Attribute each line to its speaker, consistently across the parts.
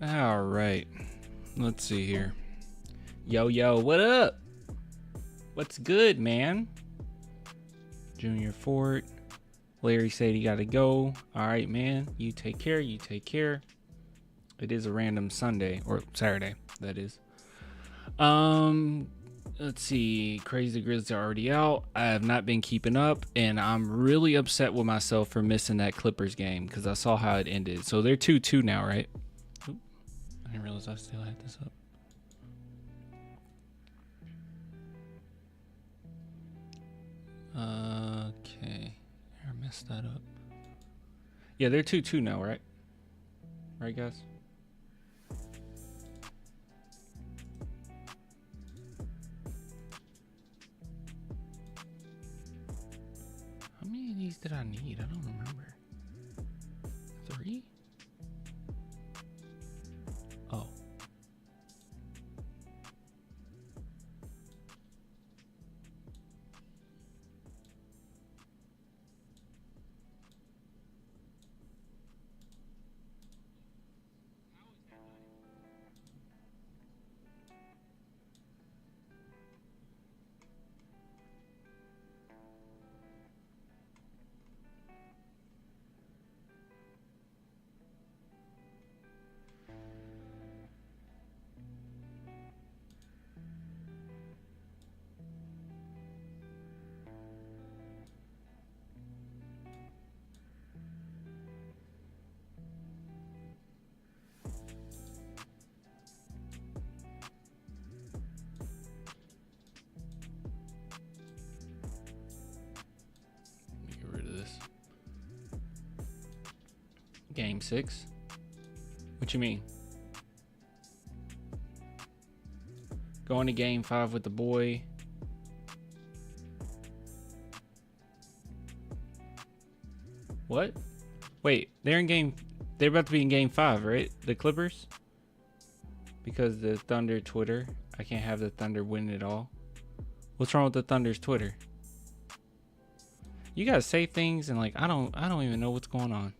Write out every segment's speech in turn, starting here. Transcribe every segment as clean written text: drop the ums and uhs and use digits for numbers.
Speaker 1: All right. Let's see here. Yo, what up? What's good, man? Junior Fort. Larry said he got to go. All right, man. You take care. It is a random Sunday or Saturday, that is. Let's see. Crazy Grizzlies are already out. I have not been keeping up, and I'm really upset with myself for missing that Clippers game because I saw how it ended. So they're 2-2 now, right? Oop, I didn't realize I still had this up. Okay. I messed that up. Yeah, they're 2-2 now, right? Right, guys? How many of these did I need? I don't remember. 3? Oh. Game 6? What you mean? Going to game 5 with the boy. What? Wait, they're about to be in game 5, right? The Clippers? Because the Thunder Twitter. I can't have the Thunder win it all. What's wrong with the Thunder's Twitter? You gotta say things and like I don't even know what's going on.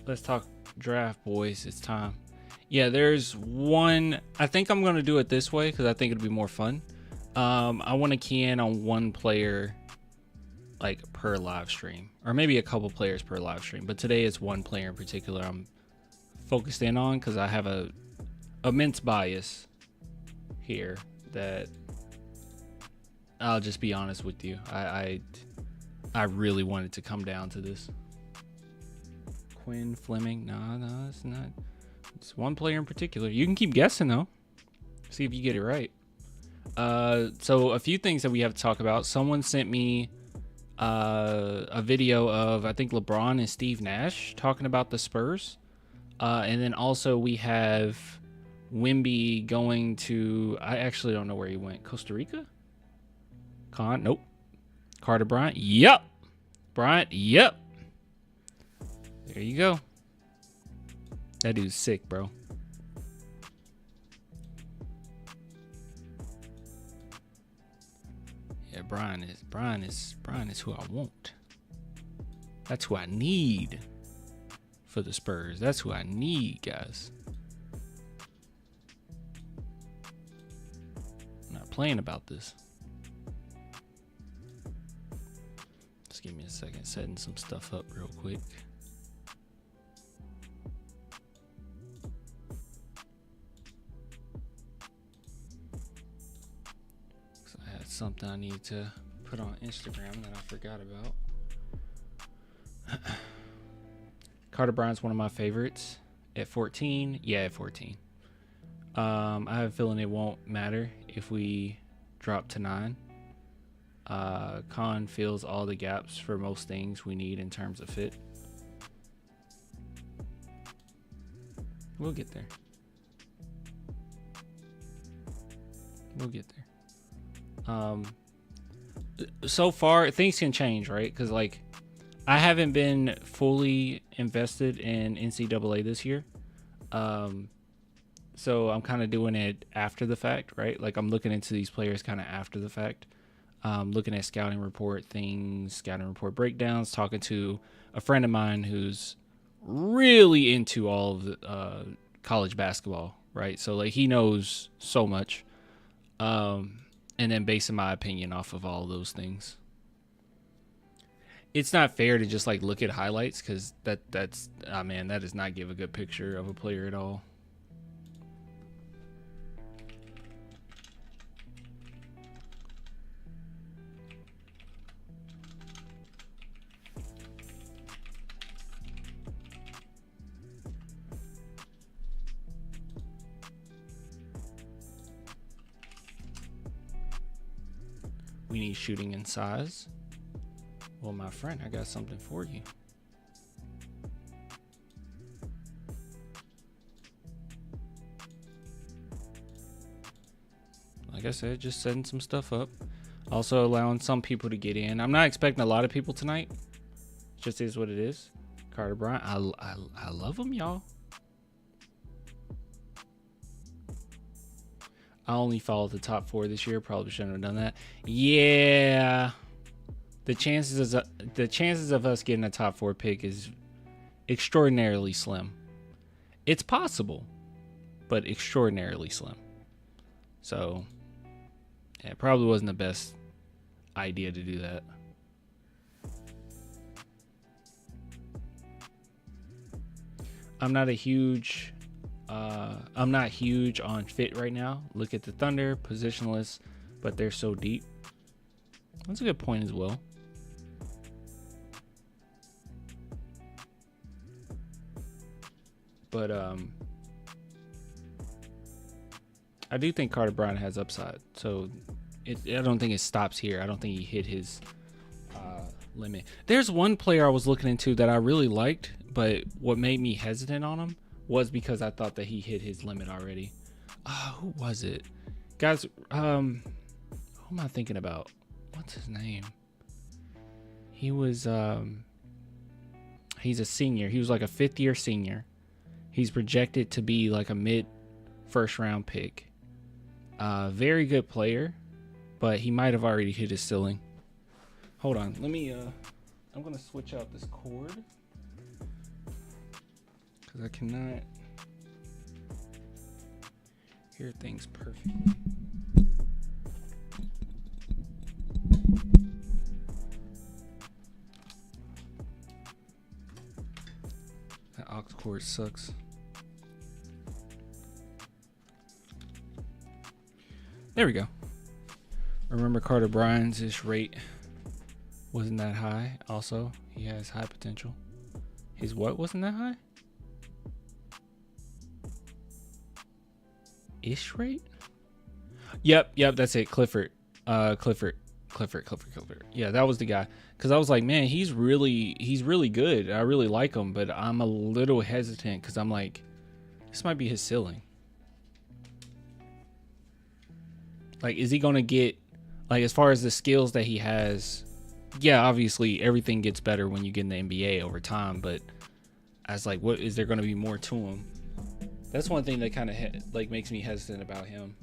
Speaker 1: Let's talk draft, boys. It's time. Yeah, there's one. I think I'm going to do it this way because I think it'll be more fun. I want to key in on one player like per live stream, or maybe a couple players per live stream. But today it's one player in particular I'm focused in on because I have a immense bias here that I'll just be honest with you. I really wanted to come down to this. Quinn Fleming. No, it's not. It's one player in particular. You can keep guessing though. See if you get it right. So a few things that we have to talk about. Someone sent me a video of I think LeBron and Steve Nash talking about the Spurs. And then also we have Wemby going to, I actually don't know where he went. Costa Rica? Nope. Carter Bryant. Yep. Yep. There you go. That dude's sick, bro. Yeah, Brian is who I want. That's who I need for the Spurs. That's who I need, guys. I'm not playing about this. Just give me a second, setting some stuff up real quick. Something I need to put on Instagram that I forgot about. Carter Bryant's one of my favorites at 14. Yeah, at 14. I have a feeling it won't matter if we drop to 9. Khan fills all the gaps for most things we need in terms of fit. We'll get there. So far things can change, right? Because like I haven't been fully invested in NCAA this year. So I'm kind of doing it after the fact, right? Like I'm looking into these players kind of after the fact. Looking at scouting report things, scouting report breakdowns, talking to a friend of mine who's really into all of the, college basketball, right? So like he knows so much, and then basing my opinion off of all of those things. It's not fair to just like look at highlights because that's man, that does not give a good picture of a player at all. We need shooting and size. Well, my friend, I got something for you. Like I said, just setting some stuff up. Also allowing some people to get in. I'm not expecting a lot of people tonight. It just is what it is. Carter Bryant, I love him, y'all. I only followed the top 4 this year. Probably shouldn't have done that. Yeah. The chances of us getting a top 4 pick is extraordinarily slim. It's possible, but extraordinarily slim. So, yeah, it probably wasn't the best idea to do that. I'm not huge on fit right now. Look at the Thunder, positionless, but they're so deep. That's a good point as well. But I do think Carter Bryant has upside. So I don't think it stops here. I don't think he hit his limit. There's one player I was looking into that I really liked, but what made me hesitant on him was because I thought that he hit his limit already. Who was it? Guys, who am I thinking about? What's his name? He was he's a senior. He was like a 5th-year senior. He's projected to be like a mid first round pick. Very good player, but he might have already hit his ceiling. Hold on. Let me I'm going to switch out this cord cuz I cannot hear things perfectly. That aux cord sucks. There we go. Remember Carter Bryant's rate wasn't that high. Also, he has high potential. His what wasn't that high? Ish rate? Yep, that's it. Clifford. Clifford. Yeah, that was the guy. Cause I was like, man, he's really good. I really like him, but I'm a little hesitant because I'm like, this might be his ceiling. Like, is he gonna get, like, as far as the skills that he has? Yeah, obviously everything gets better when you get in the NBA over time, but as like, what is there gonna be more to him? That's one thing that kind of like makes me hesitant about him.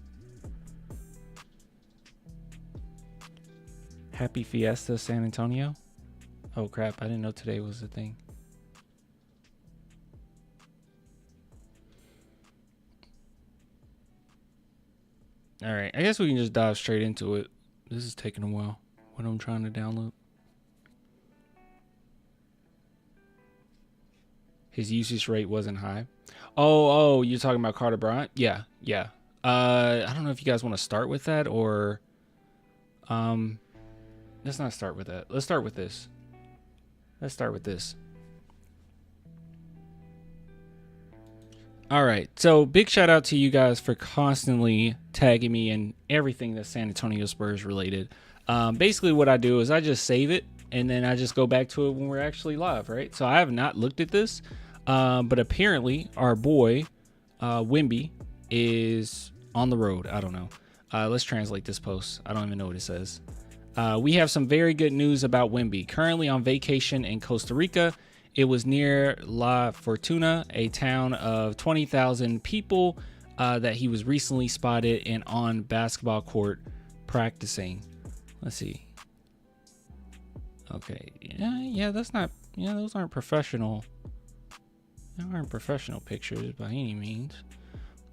Speaker 1: Happy Fiesta, San Antonio. Oh crap, I didn't know today was a thing. All right, I guess we can just dive straight into it. This is taking a while. What I'm trying to download. His usage rate wasn't high. Oh, you're talking about Carter Bryant? Yeah. I don't know if you guys want to start with that or let's not start with that. Let's start with this. All right. So big shout out to you guys for constantly tagging me in everything that's San Antonio Spurs related. Basically what I do is I just save it and then I just go back to it when we're actually live, right? So I have not looked at this, but apparently our boy Wemby is on the road. I don't know. Let's translate this post. I don't even know what it says. We have some very good news about Wemby. Currently on vacation in Costa Rica. It was near La Fortuna, a town of 20,000 people that he was recently spotted and on basketball court practicing. Let's see. Okay. Yeah, that's not, those aren't professional. They aren't professional pictures by any means.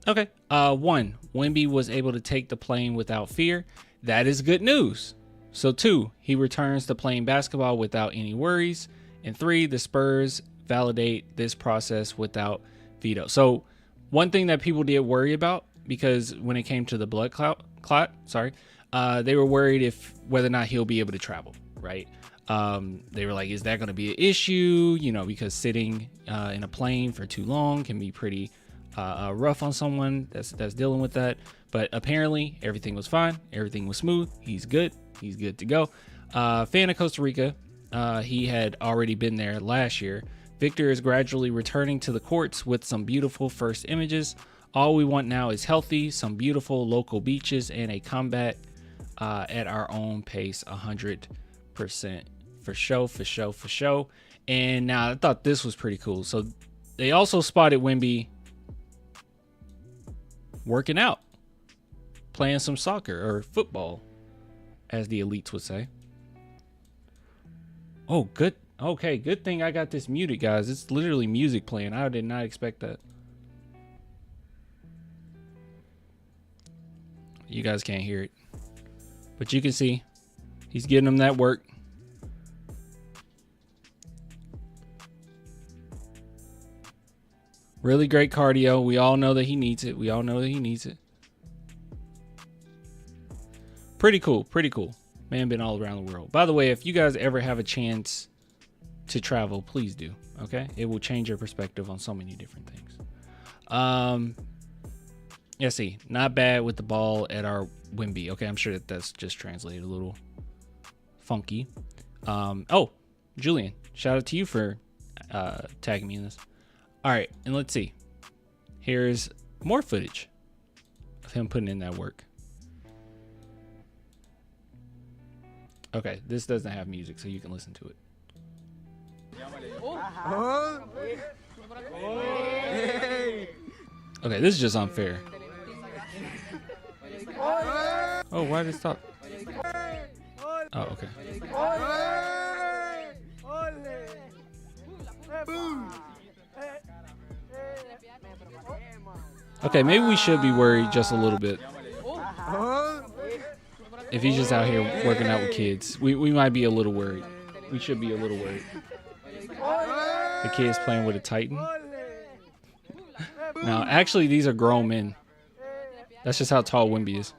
Speaker 1: Okay. 1, Wemby was able to take the plane without fear. That is good news. So 2, he returns to playing basketball without any worries. And 3, the Spurs validate this process without veto. So one thing that people did worry about, because when it came to the blood clot, they were worried whether or not he'll be able to travel, right? They were like, is that going to be an issue? Because sitting in a plane for too long can be pretty rough on someone that's dealing with that. But apparently everything was fine. Everything was smooth. He's good. He's good to go. Fan of Costa Rica. He had already been there last year. Victor is gradually returning to the courts with some beautiful first images. All we want now is healthy, some beautiful local beaches, and a comeback at our own pace, 100%. For show. And now I thought this was pretty cool. So they also spotted Wemby working out, playing some soccer or football, as the elites would say. Oh, good. Okay, good thing I got this muted, guys. It's literally music playing. I did not expect that. You guys can't hear it, but you can see he's getting them that work. Really great cardio. We all know that he needs it. Pretty cool. Man been all around the world. By the way, if you guys ever have a chance to travel, please do. Okay? It will change your perspective on so many different things. Yeah, see, not bad with the ball at our Wemby. Okay, I'm sure that's just translated a little funky. Oh, Julian, shout out to you for tagging me in this. All right, and let's see. Here's more footage of him putting in that work. Okay, this doesn't have music, so you can listen to it. Okay, this is just unfair. Oh, why did it stop? Oh, okay. Okay, maybe we should be worried just a little bit. If he's just out here working out with kids, we might be a little worried. We should be a little worried. The kid's playing with a Titan. Now, actually, these are grown men. That's just how tall Wemby is.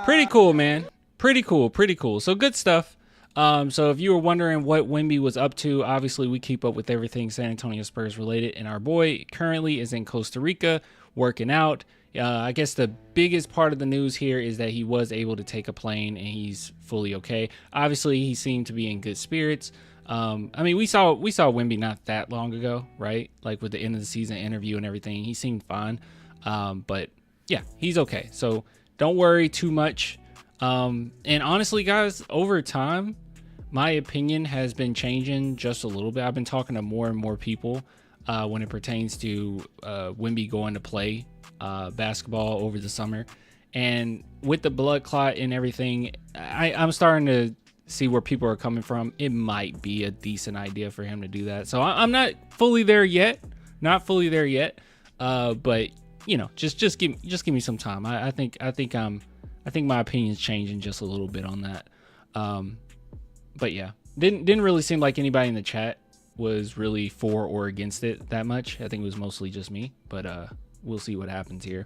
Speaker 1: Pretty cool, man. Pretty cool. So good stuff. So if you were wondering what Wemby was up to, obviously we keep up with everything San Antonio Spurs related, and our boy currently is in Costa Rica working out. I guess the biggest part of the news here is that he was able to take a plane and he's fully okay. Obviously, he seemed to be in good spirits. I mean, we saw Wemby not that long ago, right? Like with the end of the season interview and everything, he seemed fine. But yeah, he's okay. So don't worry too much. And honestly, guys, over time, my opinion has been changing just a little bit. I've been talking to more and more people when it pertains to Wemby going to play basketball over the summer. And with the blood clot and everything, I'm starting to see where people are coming from. It might be a decent idea for him to do that. So I'm not fully there yet. But you know, just give me some time. I think my opinion's changing just a little bit on that. But yeah, didn't really seem like anybody in the chat was really for or against it that much. I think it was mostly just me, but we'll see what happens here.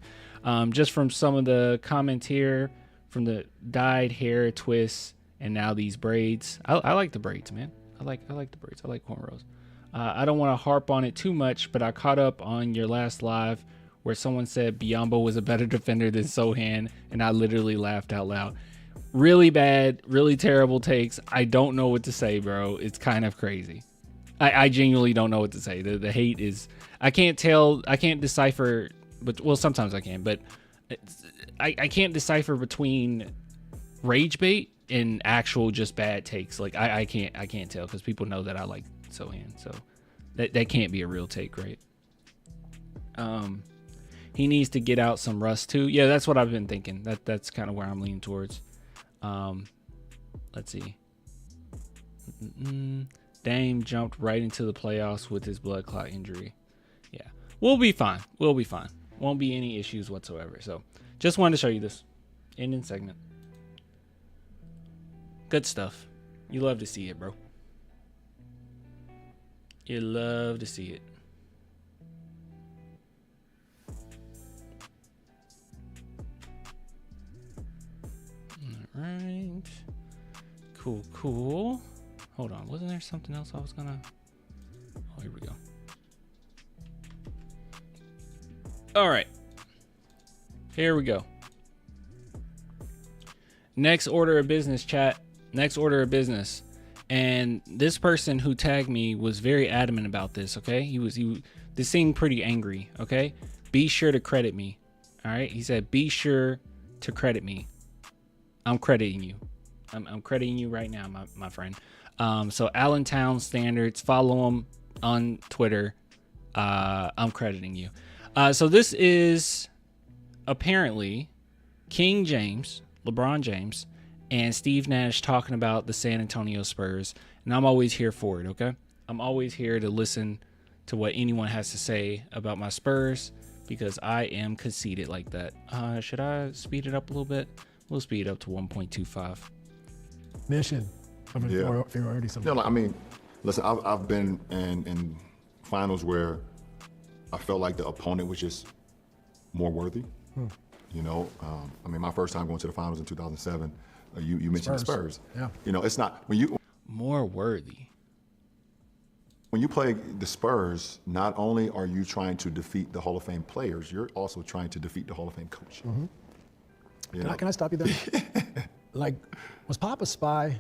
Speaker 1: Just from some of the comments here, from the dyed hair twists and now these braids. I like the braids, man. I like the braids. I like cornrows. I don't want to harp on it too much, but I caught up on your last live where someone said Biyombo was a better defender than Sohan, and I literally laughed out loud. Really bad, really terrible takes. I don't know what to say, bro. It's kind of crazy. I genuinely don't know what to say. The hate is, I can't decipher, but well, sometimes I can, but I can't decipher between rage bait and actual just bad takes. Like I can't tell because people know that I like Sohan, so that can't be a real take, right? He needs to get out some rust too. Yeah, that's what I've been thinking. That's kind of where I'm leaning towards. Let's see. Dame jumped right into the playoffs with his blood clot injury. Yeah, we'll be fine. Won't be any issues whatsoever. So just wanted to show you this ending segment. Good stuff. You love to see it, bro. You love to see it. All right. Cool. Hold on. Wasn't there something else I was gonna... Oh, here we go. All right. Here we go. Next order of business, chat. Next order of business. And this person who tagged me was very adamant about this, okay? This seemed pretty angry, okay? Be sure to credit me. All right? He said, be sure to credit me. I'm crediting you. I'm crediting you right now, my friend. So Allentown Standards, follow him on Twitter. I'm crediting you. So this is apparently King James, LeBron James, and Steve Nash talking about the San Antonio Spurs. And I'm always here for it, okay? I'm always here to listen to what anyone has to say about my Spurs because I am conceited like that. Should I speed it up a little bit? We'll speed it up to 1.25.
Speaker 2: Mission. Inferiority.
Speaker 3: No, I mean, listen, I've been in finals where I felt like the opponent was just more worthy. You know, I mean, my first time going to the finals in 2007, you mentioned the Spurs.
Speaker 2: Yeah.
Speaker 3: You know, it's not when you
Speaker 1: more worthy.
Speaker 3: When you play the Spurs, not only are you trying to defeat the Hall of Fame players, you're also trying to defeat the Hall of Fame coach.
Speaker 2: Mm-hmm. Can I stop you there? Like, was Pop a spy in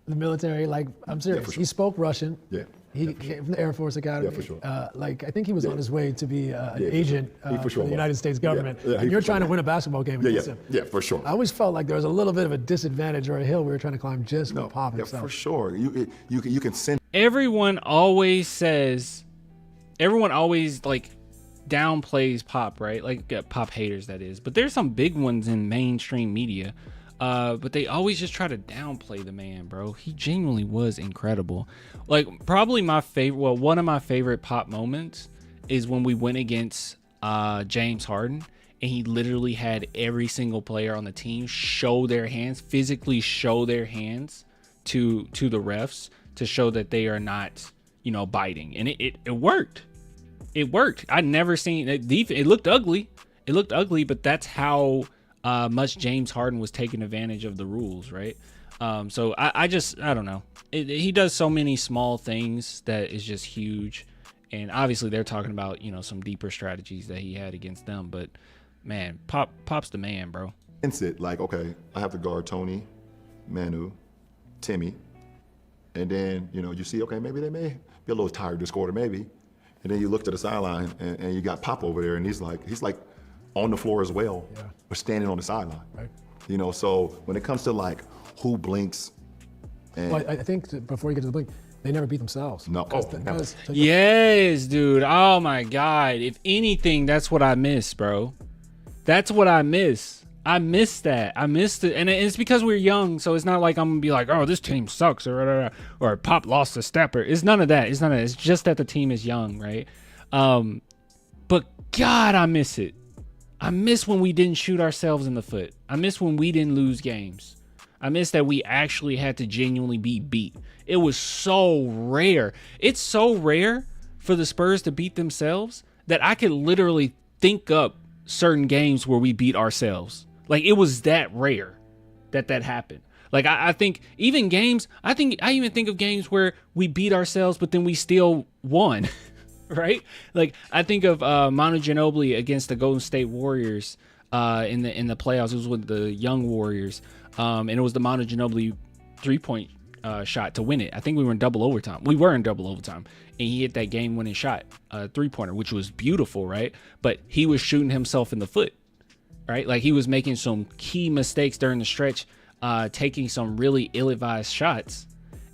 Speaker 2: the military? Like, I'm serious. Yeah,
Speaker 3: sure.
Speaker 2: He spoke Russian.
Speaker 3: Yeah.
Speaker 2: He came from the Air Force Academy.
Speaker 3: Yeah, for sure.
Speaker 2: Like, I think he was on his way to be an agent
Speaker 3: for
Speaker 2: for the United States government. And you're trying to win a basketball game against him.
Speaker 3: Yeah, for sure.
Speaker 2: I always felt like there was a little bit of a disadvantage or a hill we were trying to climb just with Pop himself.
Speaker 3: For sure. You can send.
Speaker 1: Everyone always like downplays Pop, right? Like Pop haters, that is. But there's some big ones in mainstream media. But they always just try to downplay the man, bro. He genuinely was incredible. Like, probably one of my favorite Pop moments is when we went against James Harden, and he literally had every single player on the team physically show their hands to the refs to show that they are not, biting. And it worked. It worked. I'd never seen it. It looked ugly. But that's how much James Harden was taking advantage of the rules, right? So I don't know. He does so many small things that is just huge. And obviously they're talking about, some deeper strategies that he had against them. But, man, Pop's the man, bro.
Speaker 3: It's it. Like, okay, I have to guard Tony, Manu, Timmy. And then, you see, okay, maybe they may be a little tired this quarter, maybe. And then you look to the sideline and you got Pop over there, and he's like on the floor as well, but standing on the sideline. Right. So when it comes to like who blinks, and
Speaker 2: I think before you get to the blink, they never beat themselves.
Speaker 3: No.
Speaker 1: Yes, dude. Oh my God. If anything, that's what I miss, bro. That's what I miss. I missed that. I missed it. And it's because we're young, so it's not like I'm gonna be like, oh, this team sucks or Pop lost a stepper. It's none of that. It's just that the team is young, right? But God, I miss it. I miss when we didn't shoot ourselves in the foot. I miss when we didn't lose games. I miss that we actually had to genuinely be beat. It was so rare. It's so rare for the Spurs to beat themselves that I could literally think up certain games where we beat ourselves. Like, it was that rare that happened. Like, I think even games, I even think of games where we beat ourselves, but then we still won, right? Like, I think of Manu Ginobili against the Golden State Warriors in the playoffs. It was with the Young Warriors, and it was the Manu Ginobili 3-point shot to win it. I think we were in double overtime. We were in double overtime, and he hit that game-winning shot, 3-pointer, which was beautiful, right? But he was shooting himself in the foot. Right, like he was making some key mistakes during the stretch taking some really ill-advised shots,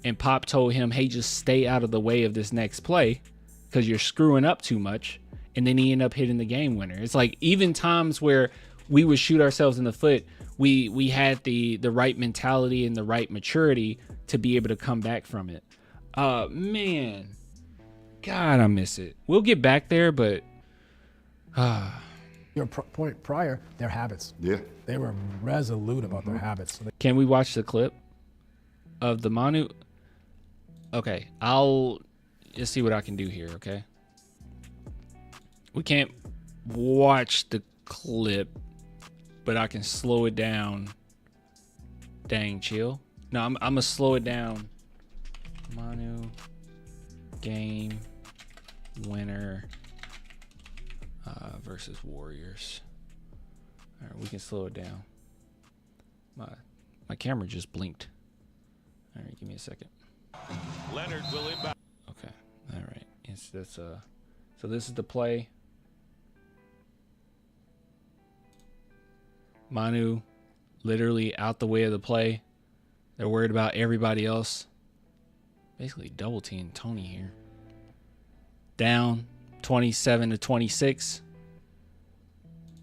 Speaker 1: and Pop told him, hey, just stay out of the way of this next play because you're screwing up too much. And then he ended up hitting the game winner. It's like even times where we would shoot ourselves in the foot, we had the right mentality and the right maturity to be able to come back from it. Man, God, I miss it. We'll get back there, but
Speaker 2: Your point prior, their habits.
Speaker 3: Yeah.
Speaker 2: They were resolute about their habits. So
Speaker 1: can we watch the clip of the Manu? Okay, I'll just see what I can do here, okay? We can't watch the clip, but I can slow it down. Dang, chill. No, I'm gonna slow it down. Manu game winner versus Warriors. All right, we can slow it down. My camera just blinked. All right, give me a second.
Speaker 4: Leonard will inbound.
Speaker 1: Okay. All right. So this is the play. Manu literally out the way of the play. They're worried about everybody else. Basically double team Tony here. Down 27-26.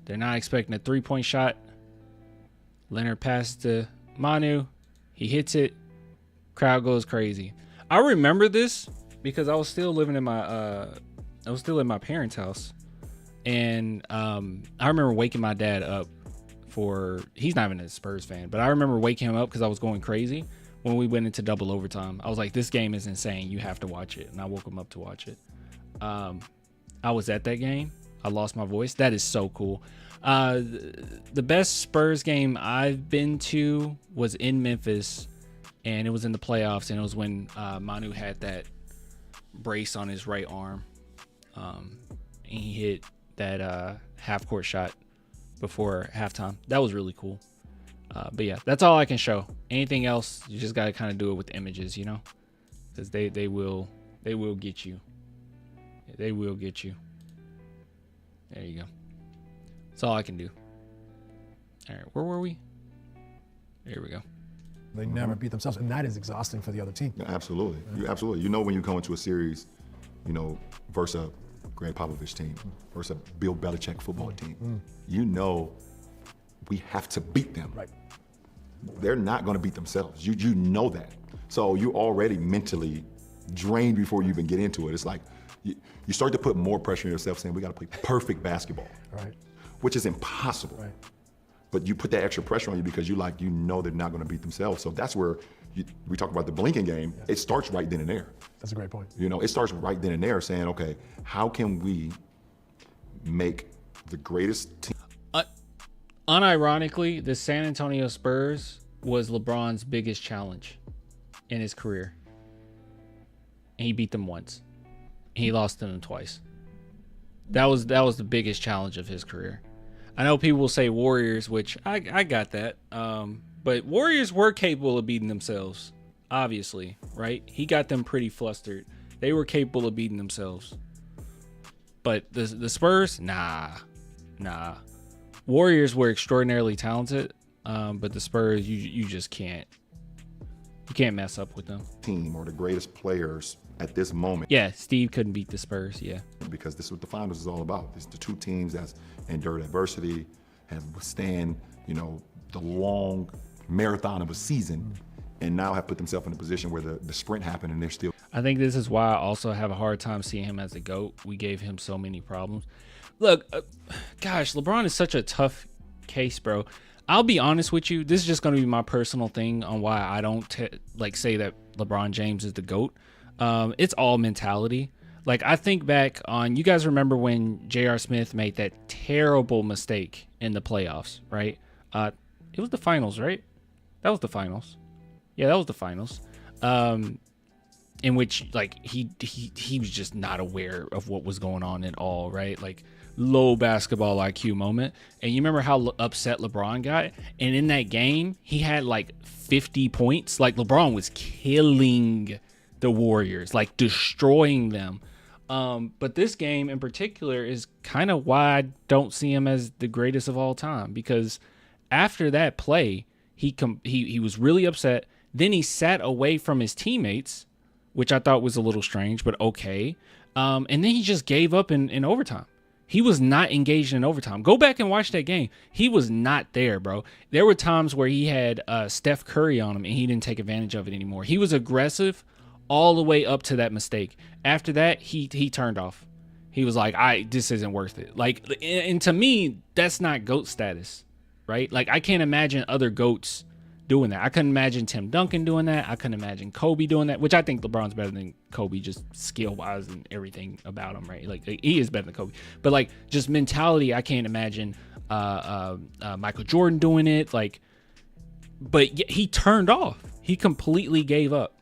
Speaker 1: They're not expecting a 3-point shot. Leonard passes to Manu. He hits it. Crowd goes crazy. I remember this because I was still living in my parents' house. And I remember waking my dad up he's not even a Spurs fan, but I remember waking him up because I was going crazy when we went into double overtime. I was like, this game is insane. You have to watch it. And I woke him up to watch it. I was at that game. I lost my voice. That is so cool. The best Spurs game I've been to was in Memphis, and it was in the playoffs, and it was when Manu had that brace on his right arm. And he hit that half-court shot before halftime. That was really cool. But yeah, that's all I can show. Anything else, you just got to kind of do it with images, you know, because they will get you. They will get you. There you go. That's all I can do. All right, where were we? There we go.
Speaker 2: they never beat themselves, and that is exhausting for the other team.
Speaker 3: Yeah, absolutely. Absolutely. You know when you go into a series, you know, versus a Greg Popovich team, versus a Bill Belichick football team, you know we have to beat them.
Speaker 2: Right.
Speaker 3: They're not going to beat themselves. You know that. So you're already mentally drained before you even get into it. It's like you start to put more pressure on yourself saying, we got to play perfect basketball,
Speaker 2: Right.
Speaker 3: which is impossible.
Speaker 2: Right.
Speaker 3: But you put that extra pressure on you because you know they're not going to beat themselves. So that's where we talk about the blinking game. Yeah. It starts right then and there.
Speaker 2: That's a great point.
Speaker 3: You know, it starts right then and there saying, okay, how can we make the greatest team?
Speaker 1: Unironically, the San Antonio Spurs was LeBron's biggest challenge in his career. And he beat them once. And he lost to them twice. That was the biggest challenge of his career. I know people will say Warriors, which I got that. But Warriors were capable of beating themselves, obviously, right? He got them pretty flustered. They were capable of beating themselves. But the Spurs, nah. Warriors were extraordinarily talented, but the Spurs, you just can't. You can't mess up with them.
Speaker 3: Team or the greatest players at this moment.
Speaker 1: Yeah, Steve couldn't beat the Spurs, yeah.
Speaker 3: Because this is what the finals is all about. It's the two teams that's endured adversity, have withstand, the long marathon of a season, and now have put themselves in a position where the sprint happened and they're still.
Speaker 1: I think this is why I also have a hard time seeing him as a GOAT. We gave him so many problems. Look, gosh, LeBron is such a tough case, bro. I'll be honest with you. This is just going to be my personal thing on why I don't say that LeBron James is the GOAT. It's all mentality. Like, I think back on, you guys remember when J.R. Smith made that terrible mistake in the playoffs, right? It was the finals, right? That was the finals. Yeah, that was the finals. In which, like, he was just not aware of what was going on at all, right? Like, low basketball IQ moment. And you remember how upset LeBron got? And in that game, he had like 50 points. Like, LeBron was killing the Warriors, like destroying them. But this game in particular is kind of why I don't see him as the greatest of all time, because after that play, He was really upset. Then he sat away from his teammates, which I thought was a little strange, but okay. And then he just gave up in overtime. He was not engaged in overtime. Go back and watch that game. He was not there, bro. There were times where he had Steph Curry on him, and he didn't take advantage of it anymore. He was aggressive all the way up to that mistake. After that, he turned off. He was like, this isn't worth it. Like, and to me, that's not GOAT status, right? Like, I can't imagine other GOATs doing that. I couldn't imagine Tim Duncan doing that. I couldn't imagine Kobe doing that, which I think LeBron's better than Kobe, just skill-wise and everything about him, right? Like, he is better than Kobe. But, like, just mentality, I can't imagine Michael Jordan doing it. Like, but he turned off. He completely gave up.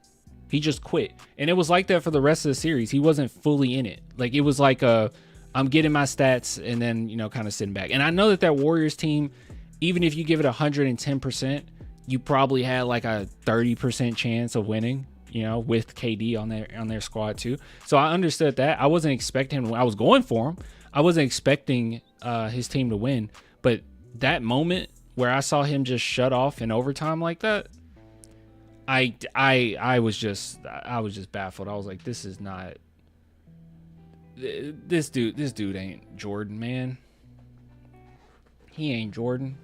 Speaker 1: He just quit. And it was like that for the rest of the series. He wasn't fully in it. Like, it was like I'm getting my stats and then, kind of sitting back. And I know that Warriors team, even if you give it 110%, you probably had like a 30% chance of winning, with KD on their squad too. So I understood that. I wasn't expecting him. I was going for him. I wasn't expecting his team to win. But that moment where I saw him just shut off in overtime like that, I was just baffled. I was like, this is not this dude ain't Jordan, man. He ain't Jordan,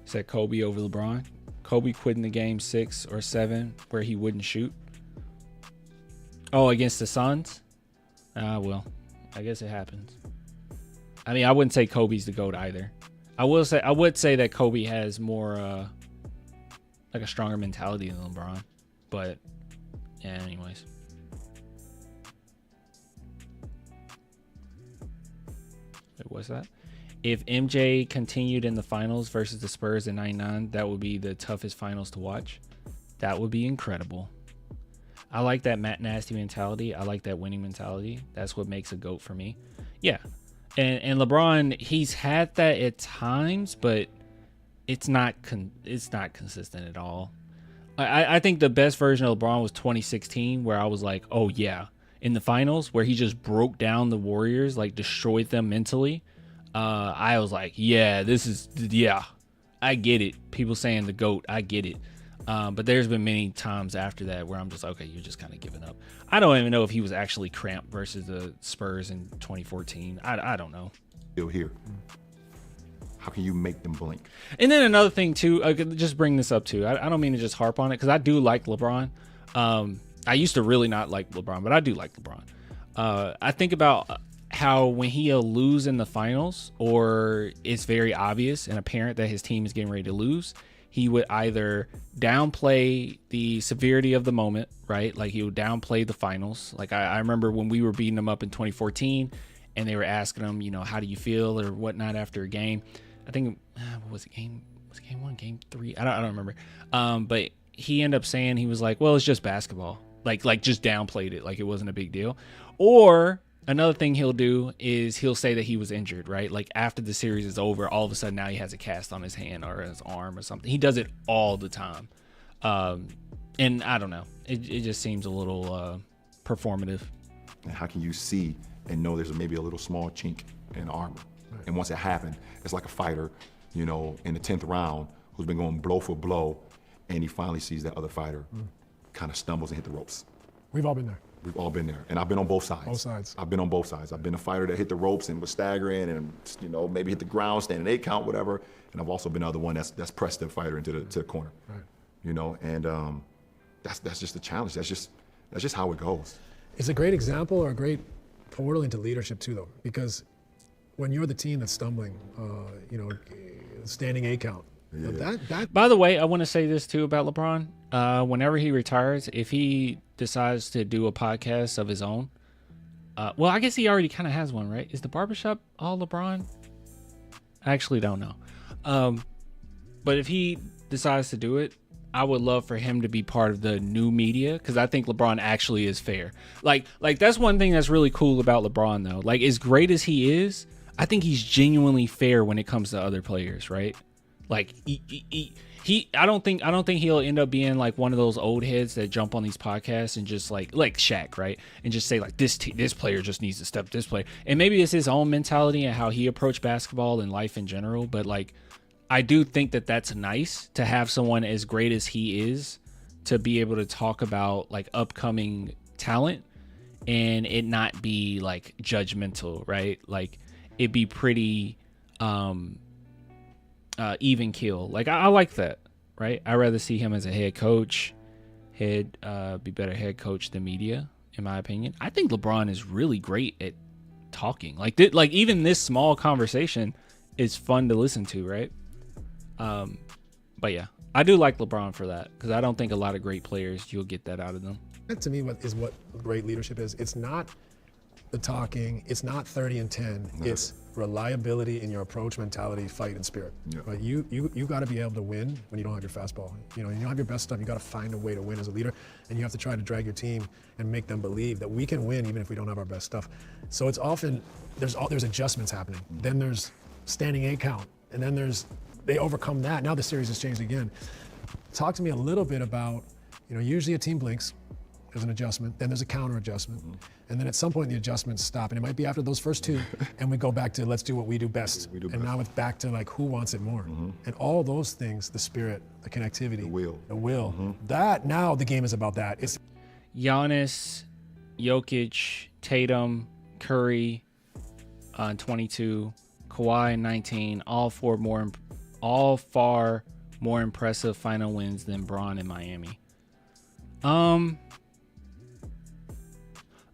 Speaker 1: Said Kobe over LeBron. Kobe quit in the game 6 or 7 where he wouldn't shoot. Oh, against the Suns? Well, I guess it happens. I mean, I wouldn't say Kobe's the GOAT either. I would say that Kobe has more like a stronger mentality than LeBron. But yeah, anyways. Wait, what's that? If MJ continued in the finals versus the Spurs in 99, that would be the toughest finals to watch. That would be incredible. I like that Matt Nasty mentality. I like that winning mentality. That's what makes a GOAT for me. Yeah. And LeBron, he's had that at times, but it's not consistent at all. I think the best version of LeBron was 2016, where I was like, oh yeah, in the finals, where he just broke down the Warriors, like destroyed them mentally. I was like, yeah, I get it. People saying the GOAT, I get it. But there's been many times after that where I'm just, okay, you're just kind of giving up. I don't even know if he was actually cramped versus the Spurs in 2014. I don't know.
Speaker 3: Still here. How can you make them blink?
Speaker 1: And then another thing too, I could just bring this up too. I don't mean to just harp on it because I do like LeBron. I used to really not like LeBron, but I do like LeBron. I think about how when he'll lose in the finals, or it's very obvious and apparent that his team is getting ready to lose, he would either downplay the severity of the moment, right? Like he would downplay the finals. Like I remember when we were beating him up in 2014 and they were asking him, how do you feel or whatnot after a game. I think, what was it, game 1, game 3? I don't remember. But he ended up saying, he was like, well, it's just basketball. Like just downplayed it. Like it wasn't a big deal. Or another thing he'll do is he'll say that he was injured, right? Like after the series is over, all of a sudden now he has a cast on his hand or his arm or something. He does it all the time. And I don't know. It just seems a little performative.
Speaker 3: And how can you see and know there's maybe a little small chink in armor? Right. And once it happened, it's like a fighter, in the 10th round who's been going blow for blow, and he finally sees that other fighter kind of stumbles and hit the ropes.
Speaker 2: We've all been there.
Speaker 3: We've all been there, and I've been on both sides.
Speaker 2: Both sides.
Speaker 3: I've been on both sides. I've been a fighter that hit the ropes and was staggering, and maybe hit the ground, standing 8 count, whatever. And I've also been the other one that's pressed the fighter into the corner. Right. And that's just the challenge. That's just how it goes.
Speaker 2: It's a great example or a great portal into leadership too, though, because when you're the team that's stumbling, standing 8 count.
Speaker 3: Yeah.
Speaker 2: That.
Speaker 1: By the way, I want to say this too about LeBron. Whenever he retires, if he decides to do a podcast of his own, well, I guess he already kind of has one, right? Is the barbershop all LeBron? I actually don't know. But if he decides to do it, I would love for him to be part of the new media, because I think LeBron actually is fair. Like that's one thing that's really cool about LeBron, though. Like as great as he is, I think he's genuinely fair when it comes to other players, right? Like I don't think he'll end up being like one of those old heads that jump on these podcasts and just like Shaq, right? And just say like this player just needs to step this player. And maybe it's his own mentality and how he approached basketball and life in general. But like, I do think that that's nice to have someone as great as he is to be able to talk about like upcoming talent and it not be like judgmental, right? Like it be pretty even keel. Like I like that, right? I'd rather see him as a head coach, be better head coach than media, in my opinion. I think LeBron is really great at talking. Like even this small conversation is fun to listen to, right? But yeah, I do like LeBron for that because I don't think a lot of great players you'll get that out of them.
Speaker 2: That to me what great leadership is. It's not the talking. It's not 30 and 10. No. It's reliability in your approach, mentality, fight, and spirit. Yeah. Right? You got to be able to win when you don't have your fastball. You know, you don't have your best stuff. You got to find a way to win as a leader, and you have to try to drag your team and make them believe that we can win even if we don't have our best stuff. So it's often there's adjustments happening. Mm-hmm. Then there's standing 8 count, and then they overcome that. Now the series has changed again. Talk to me a little bit about, usually a team blinks. There's an adjustment, then there's a counter adjustment. Mm-hmm. And then at some point the adjustments stop. And it might be after those first 2 and we go back to let's do what we do best. Now it's back to like who wants it more. Mm-hmm. And all those things, the spirit, the connectivity, the will. Mm-hmm. That now the game is about that. It's
Speaker 1: Giannis, Jokic, Tatum, Curry on 22, Kawhi 19, all far more impressive final wins than Bron in Miami.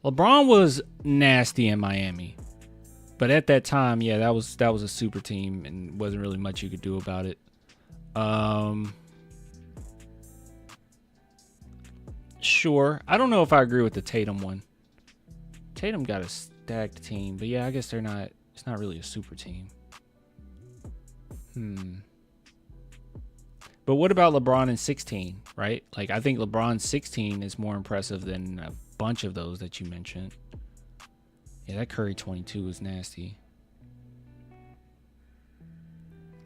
Speaker 1: LeBron was nasty in Miami, but at that time, yeah, that was a super team and wasn't really much you could do about it. Sure, I don't know if I agree with the Tatum one. Tatum got a stacked team, but yeah, I guess it's not really a super team. But what about LeBron in 16, right? Like, I think LeBron 16 is more impressive than a bunch of those that you mentioned. Yeah, that Curry 22 was nasty.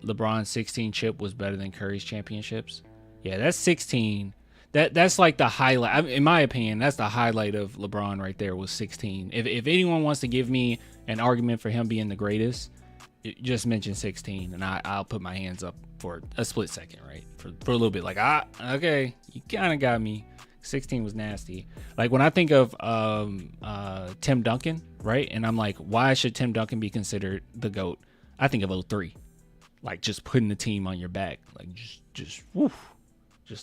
Speaker 1: LeBron's 16 chip was better than Curry's championships. Yeah, that's 16. That's like the highlight. In my opinion, that's the highlight of LeBron right there was 16. If anyone wants to give me an argument for him being the greatest, just mention 16, and I'll put my hands up for a split second, right? For a little bit, like, okay, you kind of got me. 16 was nasty. Like, when I think of Tim Duncan, right? And I'm like, why should Tim Duncan be considered the GOAT? I think of 03. Like, just putting the team on your back. Like, just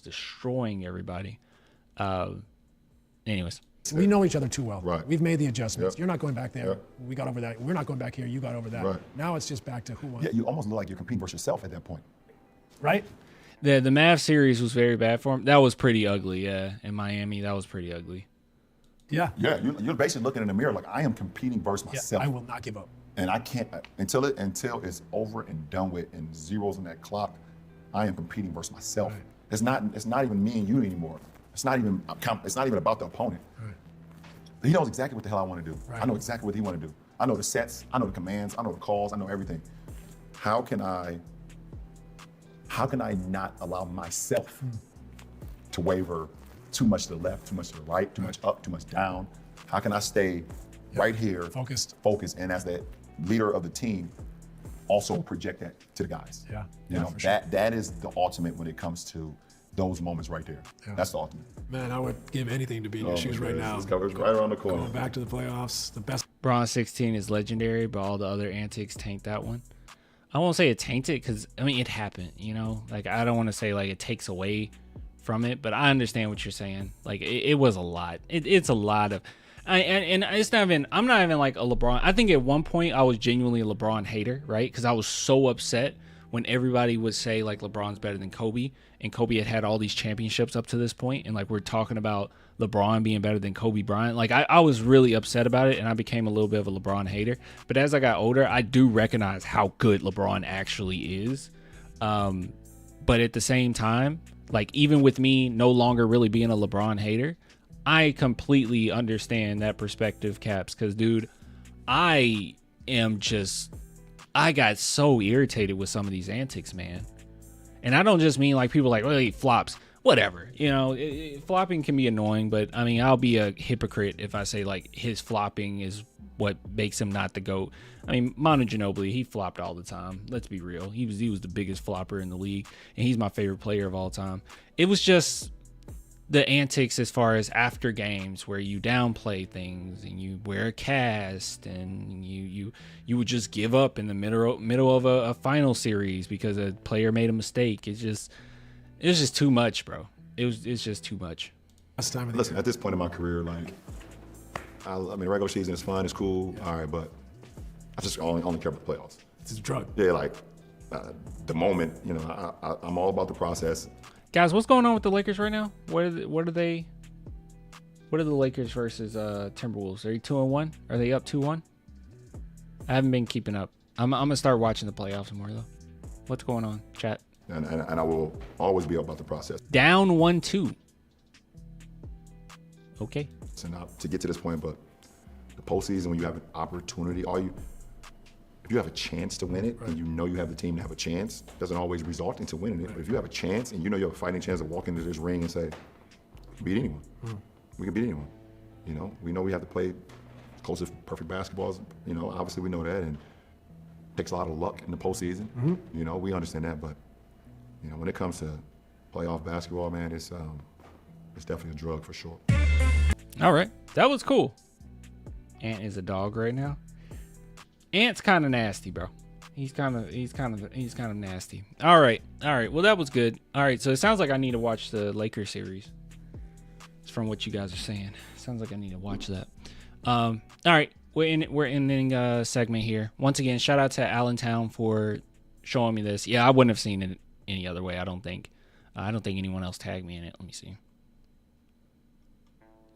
Speaker 1: destroying everybody. Anyways.
Speaker 2: We know each other too well.
Speaker 3: Right.
Speaker 2: We've made the adjustments. Yep. You're not going back there.
Speaker 3: Yep.
Speaker 2: We got over that. We're not going back here. You got over that.
Speaker 3: Right.
Speaker 2: Now it's just back to who won.
Speaker 3: Yeah, you almost look like you're competing versus yourself at that point.
Speaker 2: Right?
Speaker 1: The Mavs series was very bad for him. That was pretty ugly, yeah. In Miami, that was pretty ugly.
Speaker 2: Yeah.
Speaker 3: Yeah, you're basically looking in the mirror like, I am competing versus myself.
Speaker 2: I will not give up.
Speaker 3: And I can't, until it's over and done with and zeros on that clock, I am competing versus myself.
Speaker 2: Right.
Speaker 3: It's not even me and you anymore. It's not even about the opponent.
Speaker 2: Right.
Speaker 3: He knows exactly what the hell I want to do.
Speaker 2: Right.
Speaker 3: I know exactly what he want to do. I know the sets, I know the commands, I know the calls, I know everything. How can I not allow myself to waver too much to the left, too much to the right, too much up, too much down? How can I stay right here,
Speaker 2: focused,
Speaker 3: and as the leader of the team, also project that to the guys?
Speaker 2: Yeah,
Speaker 3: you know, that is the ultimate when it comes to those moments right there. Yeah. That's the ultimate.
Speaker 2: Man, I would give anything to be in your shoes right now.
Speaker 3: This cover's right around the corner.
Speaker 2: Going back to the playoffs, the best.
Speaker 1: Bron 16 is legendary, but all the other antics taint that one. I won't say it tainted because, I mean, it happened, you know? Like, I don't want to say, like, it takes away from it, but I understand what you're saying. Like, it was a lot. It's a lot of... And it's not even... I'm not even, like, a LeBron... I think at one point I was genuinely a LeBron hater, right? Because I was so upset when everybody would say, like, LeBron's better than Kobe, and Kobe had all these championships up to this point, and, like, we're talking about LeBron being better than Kobe Bryant. Like, I was really upset about it, and I became a little bit of a LeBron hater. But as I got older, I do recognize how good LeBron actually is. But at the same time, like, even with me no longer really being a LeBron hater, I completely understand that perspective, Caps, because, dude, I got so irritated with some of these antics, man. And I don't just mean like people like, well, he flops. Whatever. Flopping can be annoying, but I mean, I'll be a hypocrite if I say like his flopping is what makes him not the GOAT. I mean, Manu Ginobili, he flopped all the time. Let's be real. He was the biggest flopper in the league, and he's my favorite player of all time. It was just the antics as far as after games where you downplay things and you wear a cast and you would just give up in the middle of a final series because a player made a mistake. It was just too much, bro. It's just too much.
Speaker 3: Listen, at this point in my career, like, I mean, regular season is fun, it's cool, all right, but I just only care about the playoffs.
Speaker 2: It's a drug.
Speaker 3: Yeah, like, the moment, I'm all about the process.
Speaker 1: Guys, what's going on with the Lakers right now? What are the Lakers versus Timberwolves? Are they 2-1? Are they up 2-1? I haven't been keeping up. I'm gonna start watching the playoffs more though. What's going on, chat?
Speaker 3: And I will always be about the process.
Speaker 1: Down 1-2. Okay.
Speaker 3: And to get to this point, but the postseason, when you have an opportunity, if you have a chance to win it, and you know you have the team to have a chance, doesn't always result into winning it. But if you have a chance and you know you have a fighting chance to walk into this ring and say, we can beat anyone. We can beat anyone. We know we have to play close to perfect basketballs. Obviously we know that, and it takes a lot of luck in the postseason. We understand that, but when it comes to playoff basketball, man, it's definitely a drug for sure.
Speaker 1: All right, that was cool. Ant is a dog right now. Ant's kind of nasty, bro. He's kind of nasty. All right. Well, that was good. All right, so it sounds like I need to watch the Lakers series. It's from what you guys are saying. Sounds like I need to watch that. All right, we're ending a segment here. Once again, shout out to Allentown for showing me this. Yeah, I wouldn't have seen it any other way. I don't think anyone else tagged me in it. Let me see.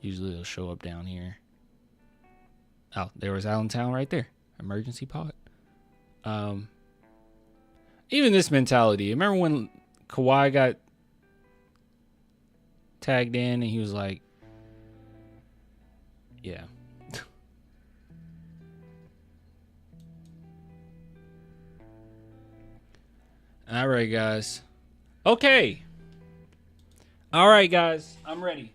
Speaker 1: Usually it'll show up down here. Oh, there was Allentown right there. Emergency pod. Even this mentality. Remember when Kawhi got tagged in and he was like, yeah. All right, guys. Okay. All right, guys. I'm ready.